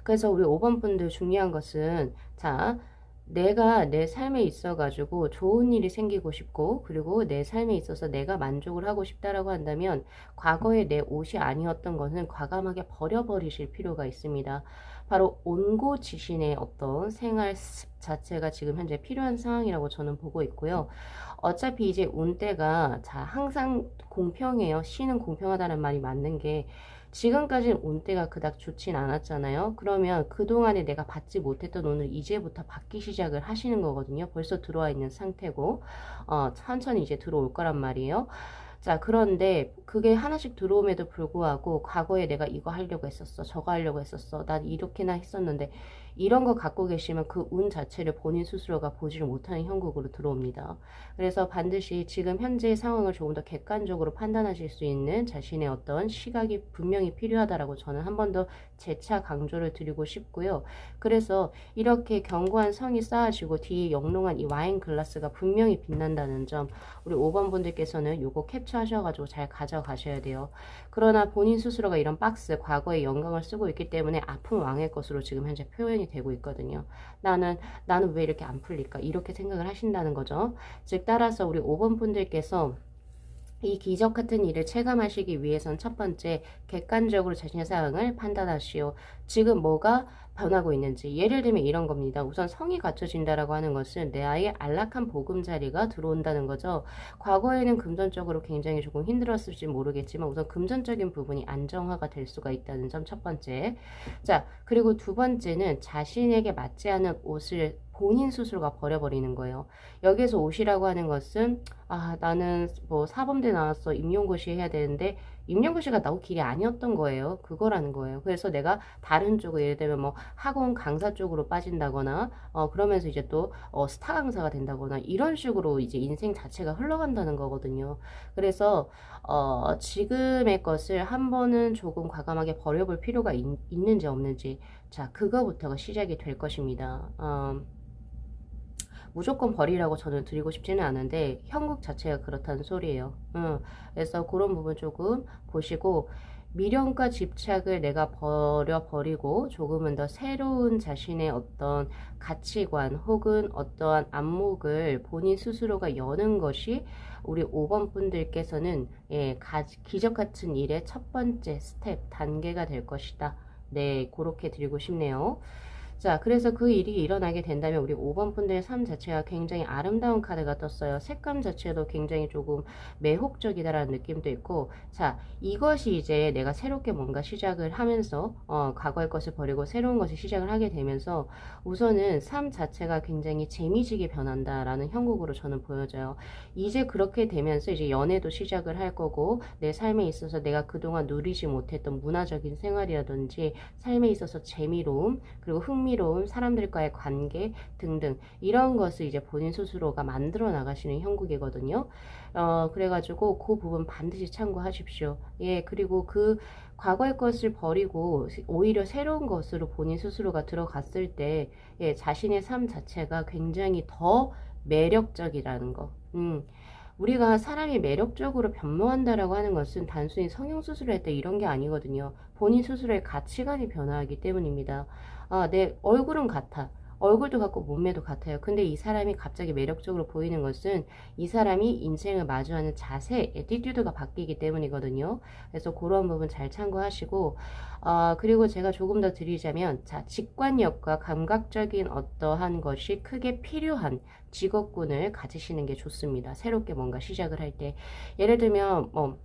그래서 우리 5번 분들 중요한 것은, 자, 내가 내 삶에 있어 가지고 좋은 일이 생기고 싶고, 그리고 내 삶에 있어서 내가 만족을 하고 싶다라고 한다면 과거에 내 옷이 아니었던 것은 과감하게 버려버리실 필요가 있습니다. 바로 온고지신의 어떤 생활 습 자체가 지금 현재 필요한 상황이라고 저는 보고 있고요. 어차피 이제 운때가 자 항상 공평해요. 시는 공평하다는 말이 맞는 게 지금까지는 운때가 그닥 좋진 않았잖아요. 그러면 그동안에 내가 받지 못했던 운을 이제부터 받기 시작을 하시는 거거든요. 벌써 들어와 있는 상태고 천천히 이제 들어올 거란 말이에요. 자, 그런데 그게 하나씩 들어옴에도 불구하고 과거에 내가 이거 하려고 했었어. 저거 하려고 했었어. 난 이렇게나 했었는데 이런 거 갖고 계시면 그 운 자체를 본인 스스로가 보지를 못하는 형국으로 들어옵니다. 그래서 반드시 지금 현재의 상황을 조금 더 객관적으로 판단하실 수 있는 자신의 어떤 시각이 분명히 필요하다라고 저는 한 번 더 재차 강조를 드리고 싶고요. 그래서 이렇게 견고한 성이 쌓아지고 뒤에 영롱한 이 와인 글라스가 분명히 빛난다는 점 우리 5번 분들께서는 요거 캡처하셔가지고 잘 가져가셔야 돼요. 그러나 본인 스스로가 이런 박스, 과거의 영광을 쓰고 있기 때문에 아픈 왕의 것으로 지금 현재 표현이 되고 있거든요. 나는 왜 이렇게 안 풀릴까? 이렇게 생각을 하신다는 거죠. 즉, 따라서 우리 5번 분들께서 이 기적 같은 일을 체감하시기 위해선 첫 번째, 객관적으로 자신의 상황을 판단하시오. 지금 뭐가 변하고 있는지. 예를 들면 이런 겁니다. 우선 성이 갖춰진다라고 하는 것은 내 아이의 안락한 보금자리가 들어온다는 거죠. 과거에는 금전적으로 굉장히 조금 힘들었을지 모르겠지만 우선 금전적인 부분이 안정화가 될 수가 있다는 점 첫 번째. 자, 그리고 두 번째는 자신에게 맞지 않은 옷을 본인 스스로가 버려버리는 거예요. 여기에서 옷이라고 하는 것은 나는 뭐 사범대 나왔어. 임용고시 해야 되는데 임용고시가 나올 길이 아니었던 거예요. 그거라는 거예요. 그래서 내가 다른 쪽으로 예를 들면 뭐 학원 강사 쪽으로 빠진다거나 그러면서 이제 또 스타 강사가 된다거나 이런 식으로 이제 인생 자체가 흘러간다는 거거든요. 그래서 지금의 것을 한 번은 조금 과감하게 버려볼 필요가 있는지 없는지 자 그거부터가 시작이 될 것입니다. 무조건 버리라고 저는 드리고 싶지는 않은데 형국 자체가 그렇다는 소리예요. 그래서 그런 부분 조금 보시고 미련과 집착을 내가 버려버리고 조금은 더 새로운 자신의 어떤 가치관 혹은 어떠한 안목을 본인 스스로가 여는 것이 우리 5번 분들께서는 기적 같은 일의 첫 번째 스텝, 단계가 될 것이다. 네, 그렇게 드리고 싶네요. 자, 그래서 그 일이 일어나게 된다면 우리 5번 분들의 삶 자체가 굉장히 아름다운 카드가 떴어요. 색감 자체도 굉장히 조금 매혹적이다라는 느낌도 있고, 자, 이것이 이제 내가 새롭게 뭔가 시작을 하면서, 과거의 것을 버리고 새로운 것을 시작을 하게 되면서 우선은 삶 자체가 굉장히 재미지게 변한다라는 형국으로 저는 보여져요. 이제 그렇게 되면서 이제 연애도 시작을 할 거고, 내 삶에 있어서 내가 그동안 누리지 못했던 문화적인 생활이라든지 삶에 있어서 재미로움, 그리고 흥미로운 사람들과의 관계 등등 이런 것을 이제 본인 스스로가 만들어 나가시는 형국이거든요. 그래가지고 그 부분 반드시 참고하십시오. 예, 그리고 그 과거의 것을 버리고 오히려 새로운 것으로 본인 스스로가 들어갔을 때 예, 자신의 삶 자체가 굉장히 더 매력적이라는 거. 우리가 사람이 매력적으로 변모한다라고 하는 것은 단순히 성형수술을 했다 이런 게 아니거든요. 본인 스스로의 가치관이 변화하기 때문입니다. 내 얼굴은 같아. 얼굴도 같고 몸매도 같아요. 근데 이 사람이 갑자기 매력적으로 보이는 것은 이 사람이 인생을 마주하는 자세, 애티튜드가 바뀌기 때문이거든요. 그래서 그런 부분 잘 참고하시고 그리고 제가 조금 더 드리자면 자, 직관력과 감각적인 어떠한 것이 크게 필요한 직업군을 가지시는 게 좋습니다. 새롭게 뭔가 시작을 할 때. 예를 들면 뭐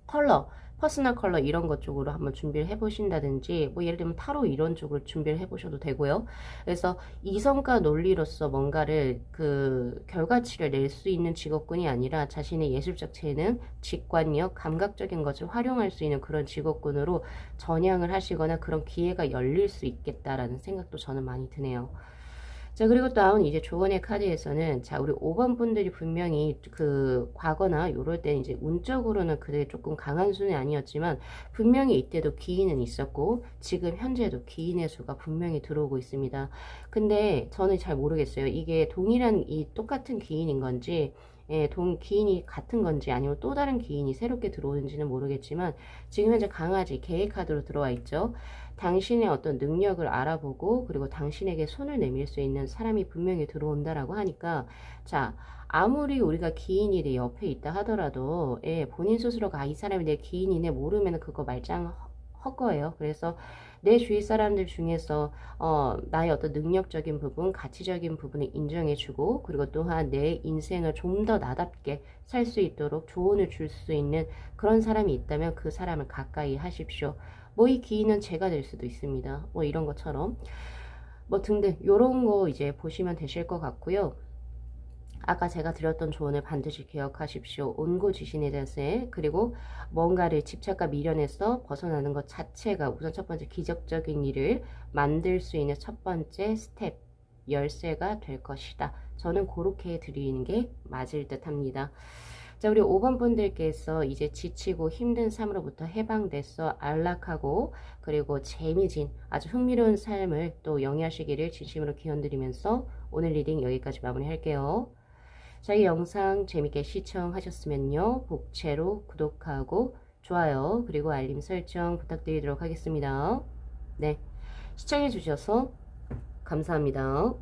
컬러 퍼스널 컬러 이런 것 쪽으로 한번 준비를 해보신다든지 뭐 예를 들면 타로 이런 쪽으로 준비를 해보셔도 되고요. 그래서 이성과 논리로서 뭔가를 그 결과치를 낼 수 있는 직업군이 아니라 자신의 예술적 재능, 직관력, 감각적인 것을 활용할 수 있는 그런 직업군으로 전향을 하시거나 그런 기회가 열릴 수 있겠다라는 생각도 저는 많이 드네요. 자, 그리고 또 나온 이제 조언의 카드에서는, 자, 우리 5번 분들이 분명히 그, 과거나 요럴 때는 이제 운적으로는 그래 조금 강한 수는 아니었지만, 분명히 이때도 기인은 있었고, 지금 현재도 기인의 수가 분명히 들어오고 있습니다. 근데 저는 잘 모르겠어요. 이게 동일한 이 똑같은 기인인 건지, 기인이 같은 건지 아니면 또 다른 기인이 새롭게 들어오는지는 모르겠지만, 지금 현재 강아지 계획 카드로 들어와 있죠. 당신의 어떤 능력을 알아보고 그리고 당신에게 손을 내밀 수 있는 사람이 분명히 들어온다라고 하니까 자 아무리 우리가 기인이 내 옆에 있다 하더라도 본인 스스로가 이 사람이 내 기인이네 모르면 그거 말짱 헛거예요. 그래서 내 주위 사람들 중에서 나의 어떤 능력적인 부분, 가치적인 부분을 인정해주고, 그리고 또한 내 인생을 좀 더 나답게 살 수 있도록 조언을 줄 수 있는 그런 사람이 있다면 그 사람을 가까이 하십시오. 뭐 이 기인은 제가 될 수도 있습니다. 뭐 이런 것처럼 뭐 등등 요런 거 이제 보시면 되실 것 같고요. 아까 제가 드렸던 조언을 반드시 기억하십시오. 온고지신의 자세, 그리고 뭔가를 집착과 미련에서 벗어나는 것 자체가 우선 첫 번째 기적적인 일을 만들 수 있는 첫 번째 스텝, 열쇠가 될 것이다. 저는 그렇게 드리는 게 맞을 듯 합니다. 자, 우리 5번 분들께서 이제 지치고 힘든 삶으로부터 해방돼서 안락하고 그리고 재미진 아주 흥미로운 삶을 또 영위하시기를 진심으로 기원드리면서 오늘 리딩 여기까지 마무리할게요. 자, 이 영상 재밌게 시청하셨으면요. 복채로 구독하고 좋아요 그리고 알림 설정 부탁드리도록 하겠습니다. 네, 시청해 주셔서 감사합니다.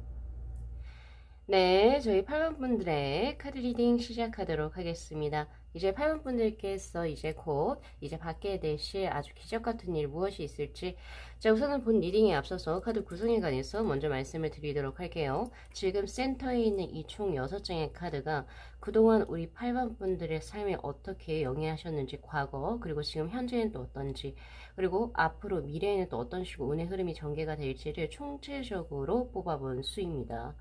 네, 저희 8번 분들의 카드 리딩 시작하도록 하겠습니다. 이제 8번 분들께서 이제 곧 이제 받게 되실 아주 기적 같은 일 무엇이 있을지, 자, 우선은 본 리딩에 앞서서 카드 구성에 관해서 먼저 말씀을 드리도록 할게요. 지금 센터에 있는 이 총 6장의 카드가 그동안 우리 8번 분들의 삶에 어떻게 영향하셨는지, 과거 그리고 지금 현재는 또 어떤지, 그리고 앞으로 미래에는 또 어떤 식으로 운의 흐름이 전개가 될지를 총체적으로 뽑아본 수입니다.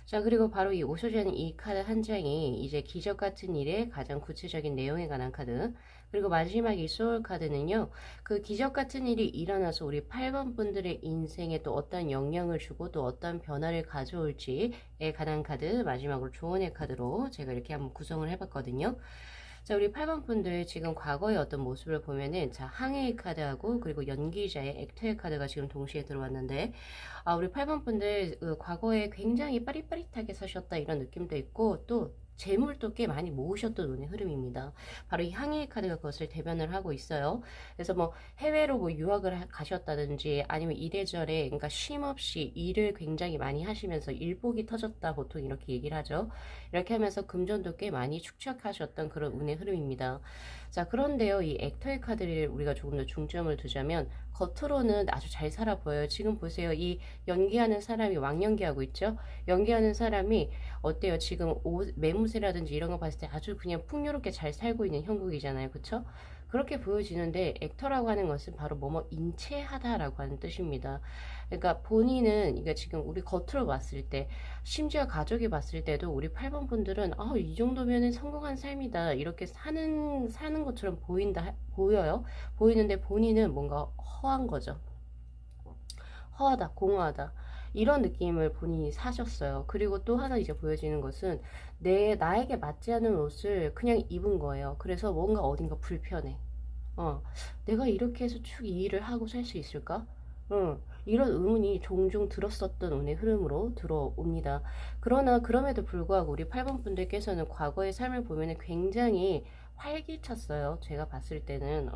자, 그리고 바로 이 오셔지는 이 카드 한 장이 이제 기적 같은 일의 가장 구체적인 내용에 관한 카드, 그리고 마지막 이 소울 카드는요, 그 기적 같은 일이 일어나서 우리 8번 분들의 인생에 또 어떤 영향을 주고 또 어떤 변화를 가져올지에 관한 카드, 마지막으로 조언의 카드로 제가 이렇게 한번 구성을 해봤거든요. 자, 우리 8번 분들 지금 과거의 어떤 모습을 보면은, 자, 항해의 카드하고 그리고 연기자의 액터의 카드가 지금 동시에 들어왔는데, 우리 8번 분들 과거에 굉장히 빠릿빠릿하게 사셨다 이런 느낌도 있고, 또 재물도 꽤 많이 모으셨던 운의 흐름입니다. 바로 이 항해의 카드가 그것을 대변을 하고 있어요. 그래서 뭐 해외로 뭐 유학을 가셨다든지 아니면 이래저래, 그러니까 쉼 없이 일을 굉장히 많이 하시면서 일복이 터졌다 보통 이렇게 얘기를 하죠. 이렇게 하면서 금전도 꽤 많이 축적하셨던 그런 운의 흐름입니다. 자, 그런데요, 이 액터의 카드를 우리가 조금 더 중점을 두자면 겉으로는 아주 잘 살아 보여요. 지금 보세요. 이 연기하는 사람이 왕연기하고 있죠. 연기하는 사람이 어때요? 지금 매무새라든지 이런 거 봤을 때 아주 그냥 풍요롭게 잘 살고 있는 형국이잖아요. 그쵸? 그렇게 보여지는데 액터라고 하는 것은 바로 뭐뭐 인체하다라고 하는 뜻입니다. 그러니까 본인은, 그러니까 지금 우리 겉으로 봤을 때, 심지어 가족이 봤을 때도 우리 8번 분들은 이 정도면은 성공한 삶이다 이렇게 사는 것처럼 보여요. 보이는데 본인은 뭔가 허한 거죠. 허하다, 공허하다. 이런 느낌을 본인이 사셨어요. 그리고 또 하나 이제 보여지는 것은 나에게 맞지 않는 옷을 그냥 입은 거예요. 그래서 뭔가 어딘가 불편해. 내가 이렇게 해서 쭉 이 일을 하고 살 수 있을까? 이런 의문이 종종 들었었던 운의 흐름으로 들어옵니다. 그러나 그럼에도 불구하고 우리 8번 분들께서는 과거의 삶을 보면 굉장히 활기찼어요. 제가 봤을 때는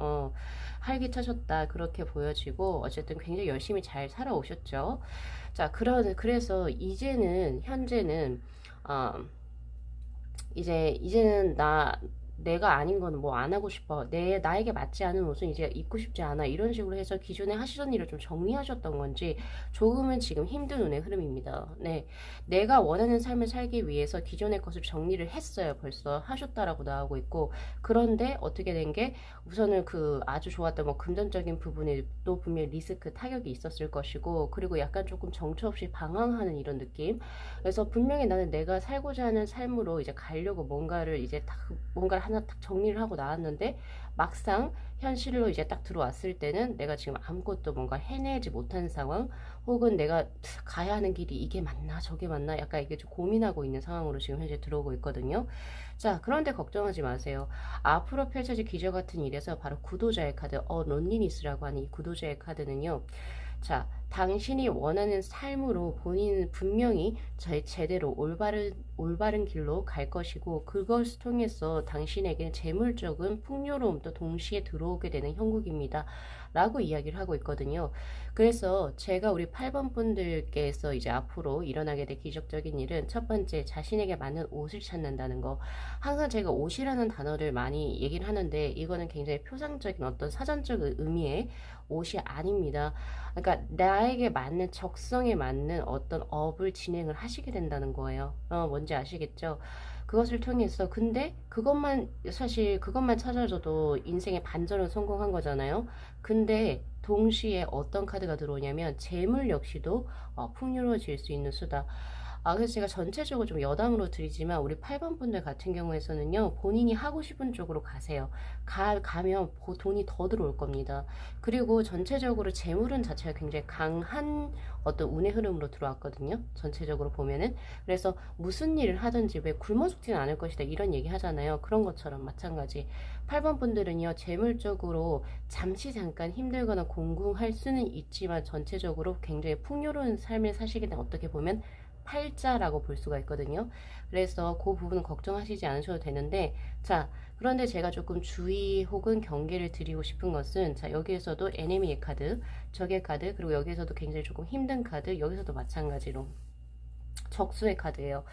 활기차셨다 그렇게 보여지고, 어쨌든 굉장히 열심히 잘 살아오셨죠. 자, 그래서 이제는 현재는 이제는 내가 아닌 거는 뭐 안 하고 싶어. 나에게 맞지 않은 옷은 이제 입고 싶지 않아. 이런 식으로 해서 기존에 하시던 일을 좀 정리하셨던 건지 조금은 지금 힘든 운의 흐름입니다. 네. 내가 원하는 삶을 살기 위해서 기존의 것을 정리를 했어요. 벌써 하셨다라고 나오고 있고. 그런데 어떻게 된 게, 우선은 그 아주 좋았던 뭐 금전적인 부분에 또 분명히 리스크 타격이 있었을 것이고, 그리고 약간 조금 정처 없이 방황하는 이런 느낌. 그래서 분명히 나는 내가 살고자 하는 삶으로 이제 가려고 뭔가를 하나 딱 정리를 하고 나왔는데, 막상 현실로 이제 딱 들어왔을 때는 내가 지금 아무것도 뭔가 해내지 못한 상황, 혹은 내가 가야 하는 길이 이게 맞나 저게 맞나 약간 이게 좀 고민하고 있는 상황으로 지금 현재 들어오고 있거든요. 자, 그런데 걱정하지 마세요. 앞으로 펼쳐질 기적 같은 일에서 바로 구도자의 카드, 론리니스라고 하는 이 구도자의 카드는요, 자, 당신이 원하는 삶으로 본인은 분명히 제대로 올바른 길로 갈 것이고, 그걸 통해서 당신에게는 재물적인 풍요로움도 동시에 들어오게 되는 형국입니다. 라고 이야기를 하고 있거든요. 그래서 제가 우리 8번 분들께서 이제 앞으로 일어나게 될 기적적인 일은 첫 번째, 자신에게 맞는 옷을 찾는다는 거. 항상 제가 옷이라는 단어를 많이 얘기를 하는데 이거는 굉장히 표상적인 어떤 사전적 의미의 옷이 아닙니다. 그러니까 나에게 맞는 적성에 맞는 어떤 업을 진행을 하시게 된다는 거예요. 뭔지 아시겠죠? 그것을 통해서 근데 그것만 사실 그것만 찾아줘도 인생의 반절은 성공한 거잖아요. 근데 동시에 어떤 카드가 들어오냐면 재물 역시도 풍요로워질 수 있는 수다. 그래서 제가 전체적으로 좀 여담으로 드리지만 우리 8번 분들 같은 경우에서는요, 본인이 하고 싶은 쪽으로 가세요. 가면 돈이 더 들어올 겁니다. 그리고 전체적으로 재물은 자체가 굉장히 강한 어떤 운의 흐름으로 들어왔거든요. 전체적으로 보면은. 그래서 무슨 일을 하든지 왜 굶어 죽지는 않을 것이다 이런 얘기 하잖아요. 그런 것처럼 마찬가지. 8번 분들은요, 재물적으로 잠깐 힘들거나 공궁할 수는 있지만 전체적으로 굉장히 풍요로운 삶을 사시게 된 어떻게 보면 팔자라고 볼 수가 있거든요. 그래서 그 부분은 걱정하시지 않으셔도 되는데, 자, 그런데 제가 조금 주의 혹은 경계를 드리고 싶은 것은, 자, 여기에서도 에네미의 카드, 적의 카드, 그리고 여기에서도 굉장히 조금 힘든 카드, 여기서도 마찬가지로 적수의 카드예요.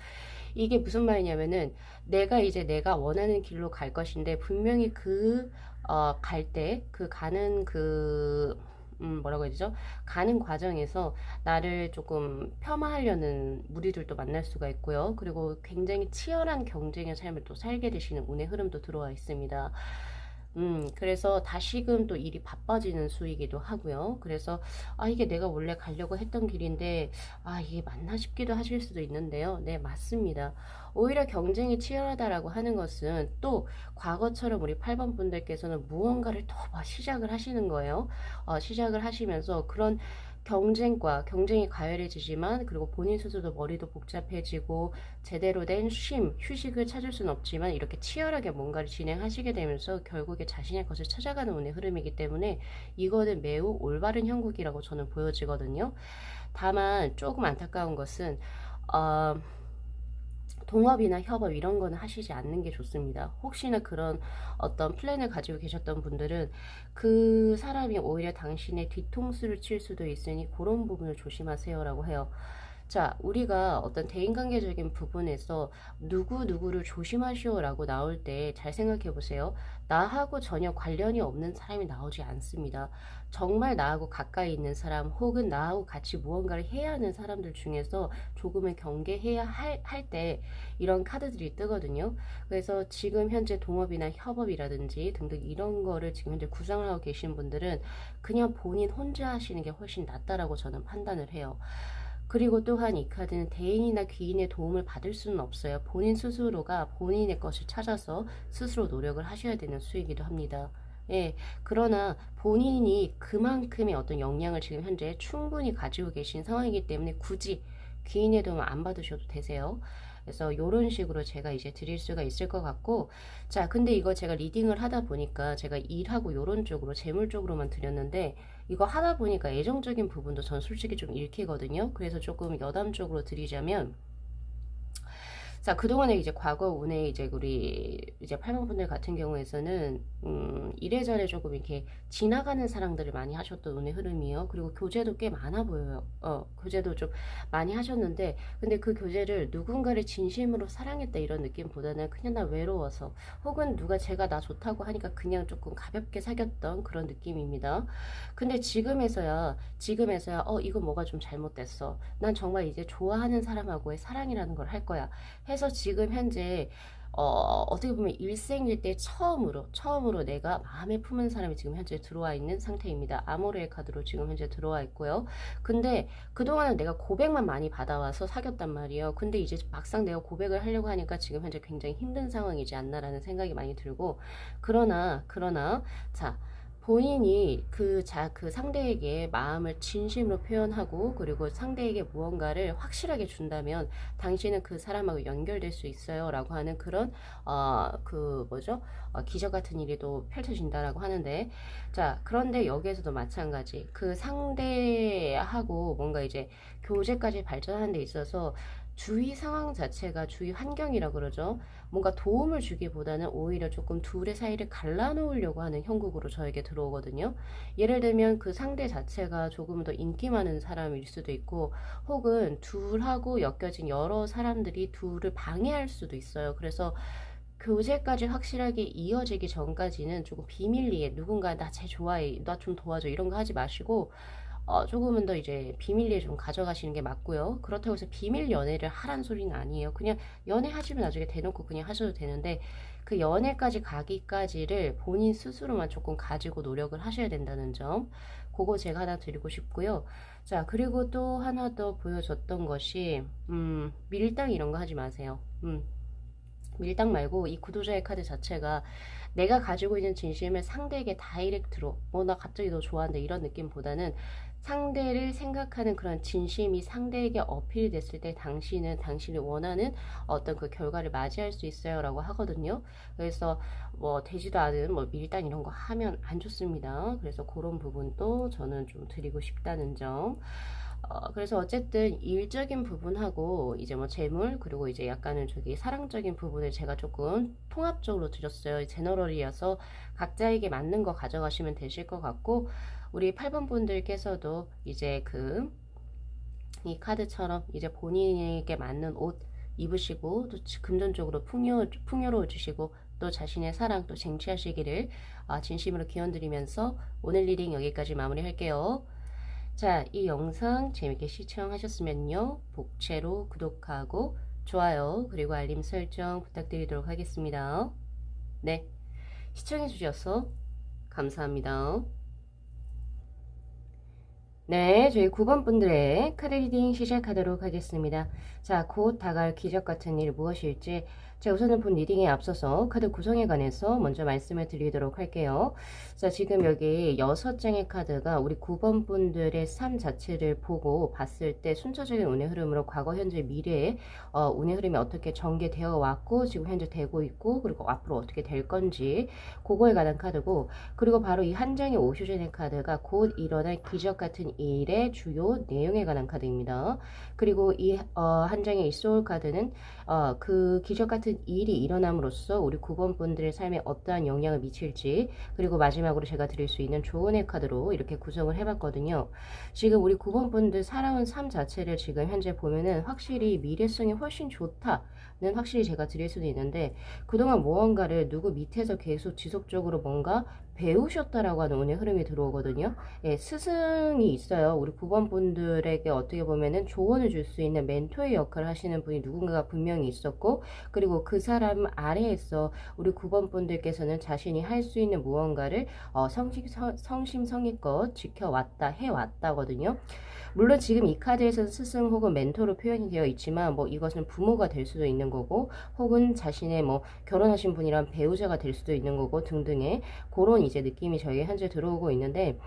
이게 무슨 말이냐면은 내가 원하는 길로 갈 것인데 분명히 갈 때 그 가는 뭐라고 해야 되죠? 가는 과정에서 나를 조금 폄하하려는 무리들도 만날 수가 있고요. 그리고 굉장히 치열한 경쟁의 삶을 또 살게 되시는 운의 흐름도 들어와 있습니다. 그래서 다시금 또 일이 바빠지는 수이기도 하고요. 그래서, 이게 내가 원래 가려고 했던 길인데, 이게 맞나 싶기도 하실 수도 있는데요. 네, 맞습니다. 오히려 경쟁이 치열하다라고 하는 것은 또 과거처럼 우리 8번 분들께서는 무언가를 더 시작을 하시는 거예요. 시작을 하시면서 그런 경쟁이 가열해지지만 그리고 본인 스스로도 머리도 복잡해지고 제대로 된 휴식을 찾을 수는 없지만 이렇게 치열하게 뭔가를 진행하시게 되면서 결국에 자신의 것을 찾아가는 운의 흐름이기 때문에 이거는 매우 올바른 형국이라고 저는 보여지거든요. 다만 조금 안타까운 것은 동업이나 협업 이런 거는 하시지 않는 게 좋습니다. 혹시나 그런 어떤 플랜을 가지고 계셨던 분들은 그 사람이 오히려 당신의 뒤통수를 칠 수도 있으니 그런 부분을 조심하세요라고 해요. 자, 우리가 어떤 대인관계적인 부분에서 누구를 조심하시오라고 나올 때 잘 생각해 보세요. 나하고 전혀 관련이 없는 사람이 나오지 않습니다. 정말 나하고 가까이 있는 사람 혹은 나하고 같이 무언가를 해야 하는 사람들 중에서 조금은 경계해야 할 때 이런 카드들이 뜨거든요. 그래서 지금 현재 동업이나 협업이라든지 등등 이런 거를 지금 현재 구상을 하고 계신 분들은 그냥 본인 혼자 하시는 게 훨씬 낫다라고 저는 판단을 해요. 그리고 또한 이 카드는 대인이나 귀인의 도움을 받을 수는 없어요. 본인 스스로가 본인의 것을 찾아서 스스로 노력을 하셔야 되는 수이기도 합니다. 예, 그러나 본인이 그만큼의 어떤 역량을 지금 현재 충분히 가지고 계신 상황이기 때문에 굳이 귀인의 도움을 안 받으셔도 되세요. 그래서 이런 식으로 제가 이제 드릴 수가 있을 것 같고, 자, 근데 이거 제가 리딩을 하다 보니까 제가 일하고 이런 쪽으로 재물 쪽으로만 드렸는데 이거 하다 보니까 애정적인 부분도 전 솔직히 좀 읽히거든요. 그래서 조금 여담 쪽으로 드리자면, 자, 그동안에 이제 과거 운에 이제 우리 이제 8번 분들 같은 경우에서는 이래저래 조금 이렇게 지나가는 사랑들을 많이 하셨던 운의 흐름이에요. 그리고 교제도 꽤 많아 보여요. 교제도 좀 많이 하셨는데 근데 그 교제를 누군가를 진심으로 사랑했다 이런 느낌보다는 그냥 나 외로워서 혹은 누가 제가 나 좋다고 하니까 그냥 조금 가볍게 사귀었던 그런 느낌입니다. 근데 지금에서야 이거 뭐가 좀 잘못됐어. 난 정말 이제 좋아하는 사람하고의 사랑이라는 걸 할 거야. 해서 지금 현재 어떻게 보면 일생일대 처음으로 내가 마음에 품은 사람이 지금 현재 들어와 있는 상태입니다. 아모르의 카드로 지금 현재 들어와 있고요. 근데 그동안은 내가 고백만 많이 받아와서 사귀었단 말이에요. 근데 이제 막상 내가 고백을 하려고 하니까 지금 현재 굉장히 힘든 상황이지 않나라는 생각이 많이 들고 그러나 자, 본인이 그 상대에게 마음을 진심으로 표현하고 그리고 상대에게 무언가를 확실하게 준다면 당신은 그 사람하고 연결될 수 있어요 라고 하는 그런 기적 같은 일이 또 펼쳐진다라고 하는데 자 그런데 여기에서도 마찬가지 그 상대하고 뭔가 이제 교제까지 발전하는 데 있어서 주위 상황 자체가 주위 환경이라 그러죠. 뭔가 도움을 주기보다는 오히려 조금 둘의 사이를 갈라놓으려고 하는 형국으로 저에게 들어오거든요. 예를 들면 그 상대 자체가 조금 더 인기 많은 사람일 수도 있고, 혹은 둘하고 엮여진 여러 사람들이 둘을 방해할 수도 있어요. 그래서 교제까지 확실하게 이어지기 전까지는 조금 비밀리에 누군가 나 쟤 좋아해, 나 좀 도와줘 이런 거 하지 마시고, 조금은 더 이제 비밀리에 좀 가져가시는 게 맞고요. 그렇다고 해서 비밀 연애를 하란 소리는 아니에요. 그냥 연애하시면 나중에 대놓고 그냥 하셔도 되는데, 그 연애까지 가기까지를 본인 스스로만 조금 가지고 노력을 하셔야 된다는 점. 그거 제가 하나 드리고 싶고요. 자, 그리고 또 하나 더 보여줬던 것이, 밀당 이런 거 하지 마세요. 밀당 말고 이 구도자의 카드 자체가 내가 가지고 있는 진심을 상대에게 다이렉트로 나 갑자기 너 좋아한다 이런 느낌보다는 상대를 생각하는 그런 진심이 상대에게 어필이 됐을 때 당신은 당신이 원하는 어떤 그 결과를 맞이할 수 있어요 라고 하거든요. 그래서 뭐 되지도 않은 뭐 밀당 이런 거 하면 안 좋습니다. 그래서 그런 부분도 저는 좀 드리고 싶다는 점. 그래서 어쨌든 일적인 부분하고 이제 뭐 재물 그리고 이제 약간은 저기 사랑적인 부분을 제가 조금 통합적으로 드렸어요. 제너럴이어서 각자에게 맞는 거 가져가시면 되실 것 같고, 우리 8번 분들께서도 이제 이 카드처럼 이제 본인에게 맞는 옷 입으시고 또 금전적으로 풍요로워지시고 또 자신의 사랑 또 쟁취하시기를 진심으로 기원드리면서 오늘 리딩 여기까지 마무리할게요. 자, 이 영상 재밌게 시청하셨으면요. 복채로 구독하고 좋아요 그리고 알림 설정 부탁드리도록 하겠습니다. 네, 시청해 주셔서 감사합니다. 네, 저희 9번 분들의 카드 리딩 시작하도록 하겠습니다. 자, 곧 다가올 기적 같은 일 무엇일지 자, 우선은 본 리딩에 앞서서 카드 구성에 관해서 먼저 말씀을 드리도록 할게요. 자, 지금 여기 6장의 카드가 우리 9번 분들의 삶 자체를 보고 봤을 때 순차적인 운의 흐름으로 과거, 현재, 미래의 운의 흐름이 어떻게 전개되어 왔고 지금 현재 되고 있고 그리고 앞으로 어떻게 될 건지 그거에 관한 카드고, 그리고 바로 이 한 장의 오슈젠의 카드가 곧 일어날 기적 같은 일의 주요 내용에 관한 카드입니다. 그리고 이 한 장의 이 소울 카드는 그 기적 같은 일이 일어남으로써 우리 9번 분들의 삶에 어떠한 영향을 미칠지, 그리고 마지막으로 제가 드릴 수 있는 조언의 카드로 이렇게 구성을 해봤거든요. 지금 우리 9번 분들 살아온 삶 자체를 지금 현재 보면은 확실히 미래성이 훨씬 좋다는 확실히 제가 드릴 수도 있는데, 그동안 무언가를 누구 밑에서 계속 지속적으로 뭔가 배우셨다라고 하는 운의 흐름이 들어오거든요. 예, 스승이 있어요. 우리 9번 분들에게 어떻게 보면은 조언을 줄 수 있는 멘토의 역할을 하시는 분이 누군가가 분명히 있었고, 그리고 그 사람 아래에서 우리 9번 분들께서는 자신이 할 수 있는 무언가를 성심성의껏 지켜왔다, 해왔다거든요. 물론 지금 이 카드에서는 스승 혹은 멘토로 표현이 되어 있지만 뭐 이것은 부모가 될 수도 있는 거고, 혹은 자신의 뭐 결혼하신 분이란 배우자가 될 수도 있는 거고 등등의 그런 이제 느낌이 저희에 현재 들어오고 있는데,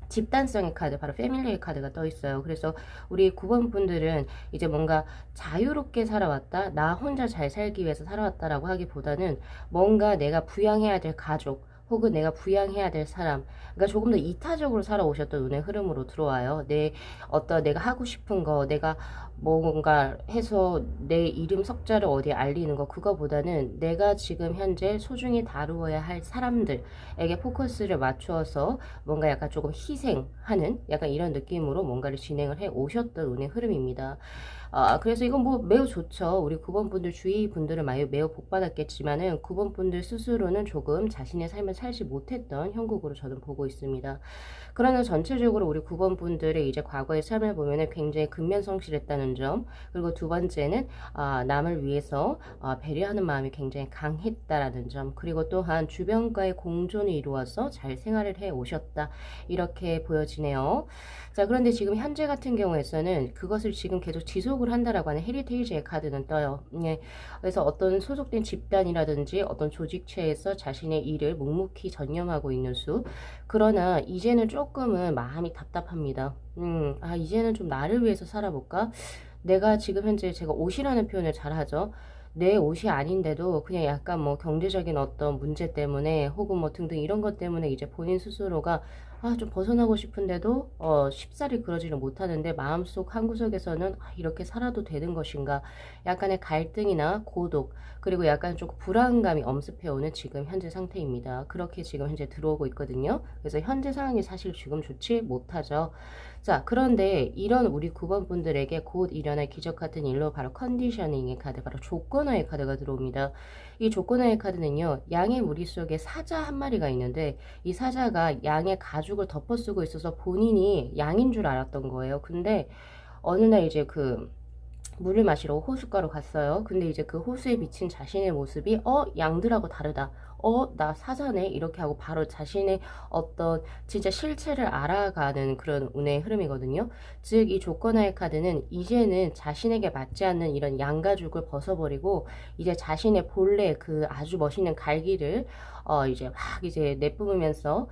집단성의 카드, 바로 패밀리의 카드가 떠 있어요. 그래서 우리 9번 분들은 이제 뭔가 자유롭게 살아왔다, 나 혼자 잘 살기 위해서 살아왔다라고 하기보다는 뭔가 내가 부양해야 될 가족, 혹은 내가 부양해야 될 사람, 그러니까 조금 더 이타적으로 살아오셨던 운의 흐름으로 들어와요. 내가 하고 싶은 거, 내가 뭔가 해서 내 이름 석자를 어디에 알리는 거, 그거보다는 내가 지금 현재 소중히 다루어야 할 사람들에게 포커스를 맞추어서 뭔가 약간 조금 희생하는 약간 이런 느낌으로 뭔가를 진행을 해 오셨던 운의 흐름입니다. 그래서 이건 뭐 매우 좋죠. 우리 9번 분들, 주위 분들은 매우 복받았겠지만은 9번 분들 스스로는 조금 자신의 삶을 살지 못했던 형국으로 저는 보고 있습니다. 그러나 전체적으로 우리 9번 분들의 이제 과거의 삶을 보면은 굉장히 근면성실했다는 점, 그리고 두 번째는 남을 위해서 배려하는 마음이 굉장히 강했다라는 점, 그리고 또한 주변과의 공존을 이루어서 잘 생활을 해 오셨다, 이렇게 보여지네요. 자, 그런데 지금 현재 같은 경우에서는 그것을 지금 계속 지속을 한다라고 하는 헤리테이지의 카드는 떠요. 예. 그래서 어떤 소속된 집단이라든지 어떤 조직체에서 자신의 일을 묵묵히 전념하고 있는 수. 그러나 이제는 조금은 마음이 답답합니다. 이제는 좀 나를 위해서 살아볼까? 내가 지금 현재, 제가 옷이라는 표현을 잘 하죠. 내 옷이 아닌데도 그냥 약간 뭐 경제적인 어떤 문제 때문에 혹은 뭐 등등 이런 것 때문에 이제 본인 스스로가 좀 벗어나고 싶은데도 쉽사리 그러지를 못하는데 마음속 한구석에서는 이렇게 살아도 되는 것인가 약간의 갈등이나 고독 그리고 약간 조금 불안감이 엄습해오는 지금 현재 상태입니다. 그렇게 지금 현재 들어오고 있거든요. 그래서 현재 상황이 사실 지금 좋지 못하죠. 자, 그런데 이런 우리 9번 분들에게 곧 일어날 기적 같은 일로 바로 컨디셔닝의 카드, 바로 조건화의 카드가 들어옵니다. 이 조건화의 카드는요, 양의 무리 속에 사자 한 마리가 있는데 이 사자가 양의 가죽을 덮어쓰고 있어서 본인이 양인 줄 알았던 거예요. 근데 어느 날 이제 그 물을 마시러 호숫가로 갔어요. 근데 이제 그 호수에 비친 자신의 모습이 양들하고 다르다. 나 사자네. 이렇게 하고 바로 자신의 어떤 진짜 실체를 알아가는 그런 운의 흐름이거든요. 즉, 이 조건하의 카드는 이제는 자신에게 맞지 않는 이런 양가죽을 벗어버리고 이제 자신의 본래 그 아주 멋있는 갈기를 이제 막 이제 내뿜으면서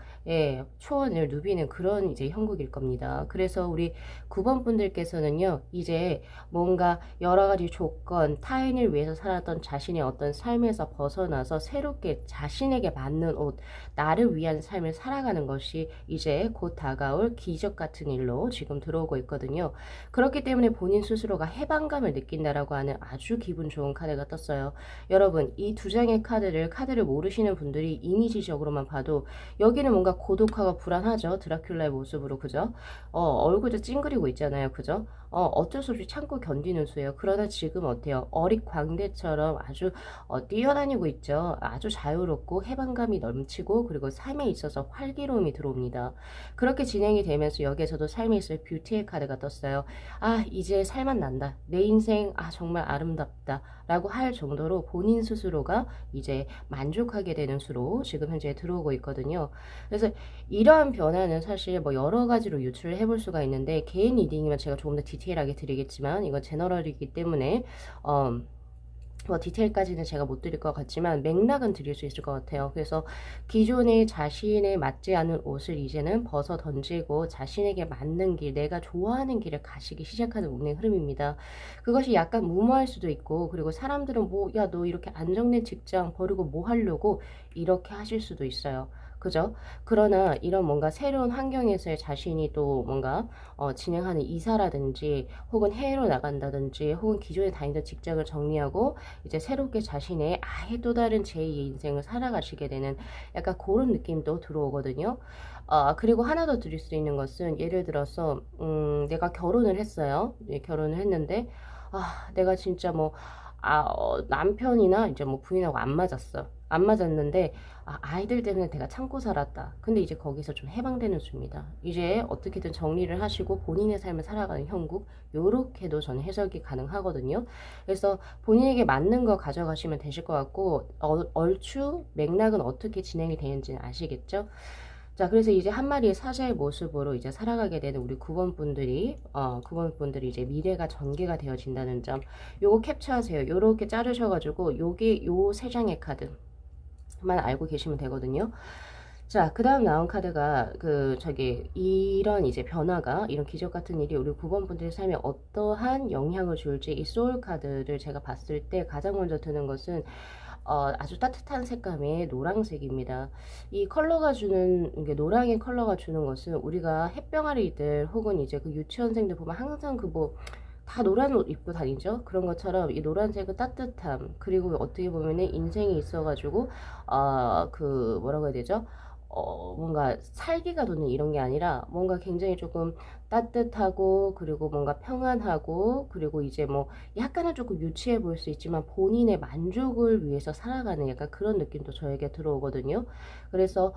초원을 누비는 그런 이제 형국일 겁니다. 그래서 우리 9번 분들께서는요, 이제 뭔가 여러 가지 조건, 타인을 위해서 살았던 자신의 어떤 삶에서 벗어나서 새롭게 자신에게 맞는 옷, 나를 위한 삶을 살아가는 것이 이제 곧 다가올 기적 같은 일로 지금 들어오고 있거든요. 그렇기 때문에 본인 스스로가 해방감을 느낀다라고 하는 아주 기분 좋은 카드가 떴어요. 여러분, 이 두 장의 카드를 모르시는 분들이 이미지적으로만 봐도 여기는 뭔가 고독하고 불안하죠. 드라큘라의 모습으로, 그죠? 얼굴도 찡그리고 있잖아요. 그죠? 어쩔 수 없이 참고 견디는 수예요. 그러나 지금 어때요? 어릿광대처럼 아주 뛰어다니고 있죠. 아주 자유롭고 해방감이 넘치고 그리고 삶에 있어서 활기로움이 들어옵니다. 그렇게 진행이 되면서 여기에서도 삶에 있을 뷰티의 카드가 떴어요. 이제 살맛 난다. 내 인생 정말 아름답다. 라고 할 정도로 본인 스스로가 이제 만족하게 되는 수로 지금 현재 들어오고 있거든요. 그래서 이러한 변화는 사실 뭐 여러 가지로 유출을 해볼 수가 있는데 개인 리딩이면 제가 조금 더 디테일하게 드리겠지만 이건 제너럴이기 때문에 뭐 디테일까지는 제가 못 드릴 것 같지만 맥락은 드릴 수 있을 것 같아요. 그래서 기존의 자신에 맞지 않은 옷을 이제는 벗어 던지고 자신에게 맞는 길, 내가 좋아하는 길을 가시기 시작하는 운의 흐름입니다. 그것이 약간 무모할 수도 있고 그리고 사람들은 야, 너 이렇게 안정된 직장 버리고 뭐 하려고 이렇게 하실 수도 있어요. 그죠? 그러나 이런 뭔가 새로운 환경에서의 자신이 또 뭔가 진행하는 이사라든지 혹은 해외로 나간다든지 혹은 기존에 다니던 직장을 정리하고 이제 새롭게 자신의 아예 또 다른 제2의 인생을 살아가시게 되는 약간 그런 느낌도 들어오거든요. 그리고 하나 더 드릴 수 있는 것은 예를 들어서 내가 결혼을 했어요. 결혼을 했는데 내가 진짜 뭐 남편이나 이제 뭐 부인하고 안 맞았어. 안 맞았는데 아이들 때문에 내가 참고 살았다. 근데 이제 거기서 좀 해방되는 수입니다. 이제 어떻게든 정리를 하시고 본인의 삶을 살아가는 형국 요렇게도 저는 해석이 가능하거든요. 그래서 본인에게 맞는 거 가져가시면 되실 것 같고 얼추 맥락은 어떻게 진행이 되는지는 아시겠죠? 자, 그래서 이제 한 마리의 사자의 모습으로 이제 살아가게 되는 우리 9번 분들이, 9번 분들이 이제 미래가 전개가 되어진다는 점, 요거 캡처하세요. 요렇게 자르셔가지고, 요게 요 세 장의 카드만 알고 계시면 되거든요. 자, 그 다음 나온 카드가, 이런 이제 변화가, 이런 기적 같은 일이 우리 9번 분들의 삶에 어떠한 영향을 줄지 이 소울 카드를 제가 봤을 때 가장 먼저 드는 것은 아주 따뜻한 색감의 노란색입니다. 이 컬러가 주는, 이게 노랑의 컬러가 주는 것은 우리가 햇병아리들 혹은 이제 그 유치원생들 보면 항상 다 노란 옷 입고 다니죠. 그런 것처럼 이 노란색은 따뜻함, 그리고 어떻게 보면은 인생이 있어가지고, 뭐라고 해야 되죠? 뭔가 살기가 돋는 이런 게 아니라 뭔가 굉장히 조금 따뜻하고 그리고 뭔가 평안하고 그리고 이제 뭐 약간은 조금 유치해 보일 수 있지만 본인의 만족을 위해서 살아가는 약간 그런 느낌도 저에게 들어오거든요. 그래서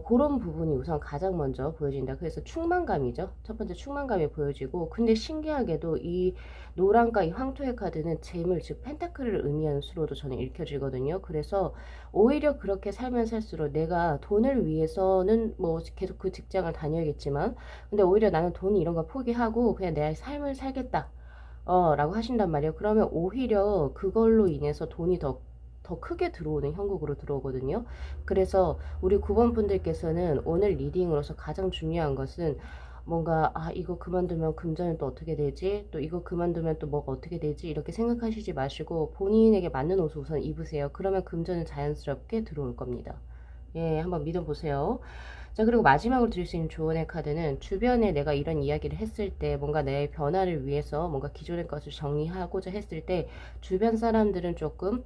그런 부분이 우선 가장 먼저 보여진다. 그래서 충만감이죠. 첫 번째 충만감이 보여지고 근데 신기하게도 이 노랑과 이 황토의 카드는 재물 즉 펜타클을 의미하는 수로도 저는 읽혀지거든요. 그래서 오히려 그렇게 살면 살수록 내가 돈을 위해서는 뭐 계속 그 직장을 다녀야겠지만 근데 오히려 나는 돈 이런 거 포기하고 그냥 내 삶을 살겠다 라고 하신단 말이에요. 그러면 오히려 그걸로 인해서 돈이 더 크게 들어오는 형국으로 들어오거든요. 그래서 우리 9번 분들께서는 오늘 리딩으로서 가장 중요한 것은 뭔가 이거 그만두면 금전은 또 어떻게 되지? 또 이거 그만두면 또 뭐가 어떻게 되지? 이렇게 생각하시지 마시고 본인에게 맞는 옷을 우선 입으세요. 그러면 금전은 자연스럽게 들어올 겁니다. 예, 한번 믿어보세요. 자, 그리고 마지막으로 드릴 수 있는 조언의 카드는 주변에 내가 이런 이야기를 했을 때 뭔가 내 변화를 위해서 뭔가 기존의 것을 정리하고자 했을 때 주변 사람들은 조금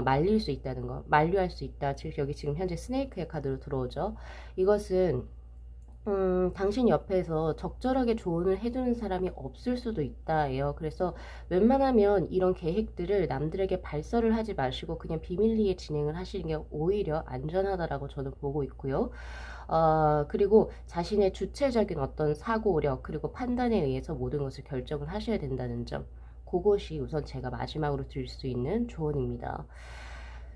말릴 수 있다는 거, 만류할 수 있다. 즉 여기 지금 현재 스네이크의 카드로 들어오죠. 이것은 당신 옆에서 적절하게 조언을 해주는 사람이 없을 수도 있다예요. 그래서 웬만하면 이런 계획들을 남들에게 발설을 하지 마시고 그냥 비밀리에 진행을 하시는 게 오히려 안전하다라고 저는 보고 있고요. 그리고 자신의 주체적인 어떤 사고력 그리고 판단에 의해서 모든 것을 결정을 하셔야 된다는 점. 그것이 우선 제가 마지막으로 드릴 수 있는 조언입니다.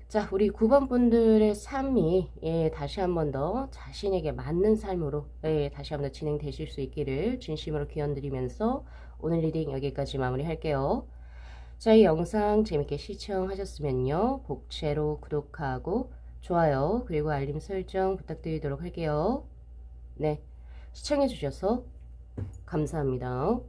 자, 우리 9번 분들의 삶이 다시 한 번 더 자신에게 맞는 삶으로 다시 한 번 더 진행되실 수 있기를 진심으로 기원드리면서 오늘 리딩 여기까지 마무리할게요. 자, 이 영상 재밌게 시청하셨으면요. 복채로 구독하고 좋아요 그리고 알림 설정 부탁드리도록 할게요. 네, 시청해주셔서 감사합니다.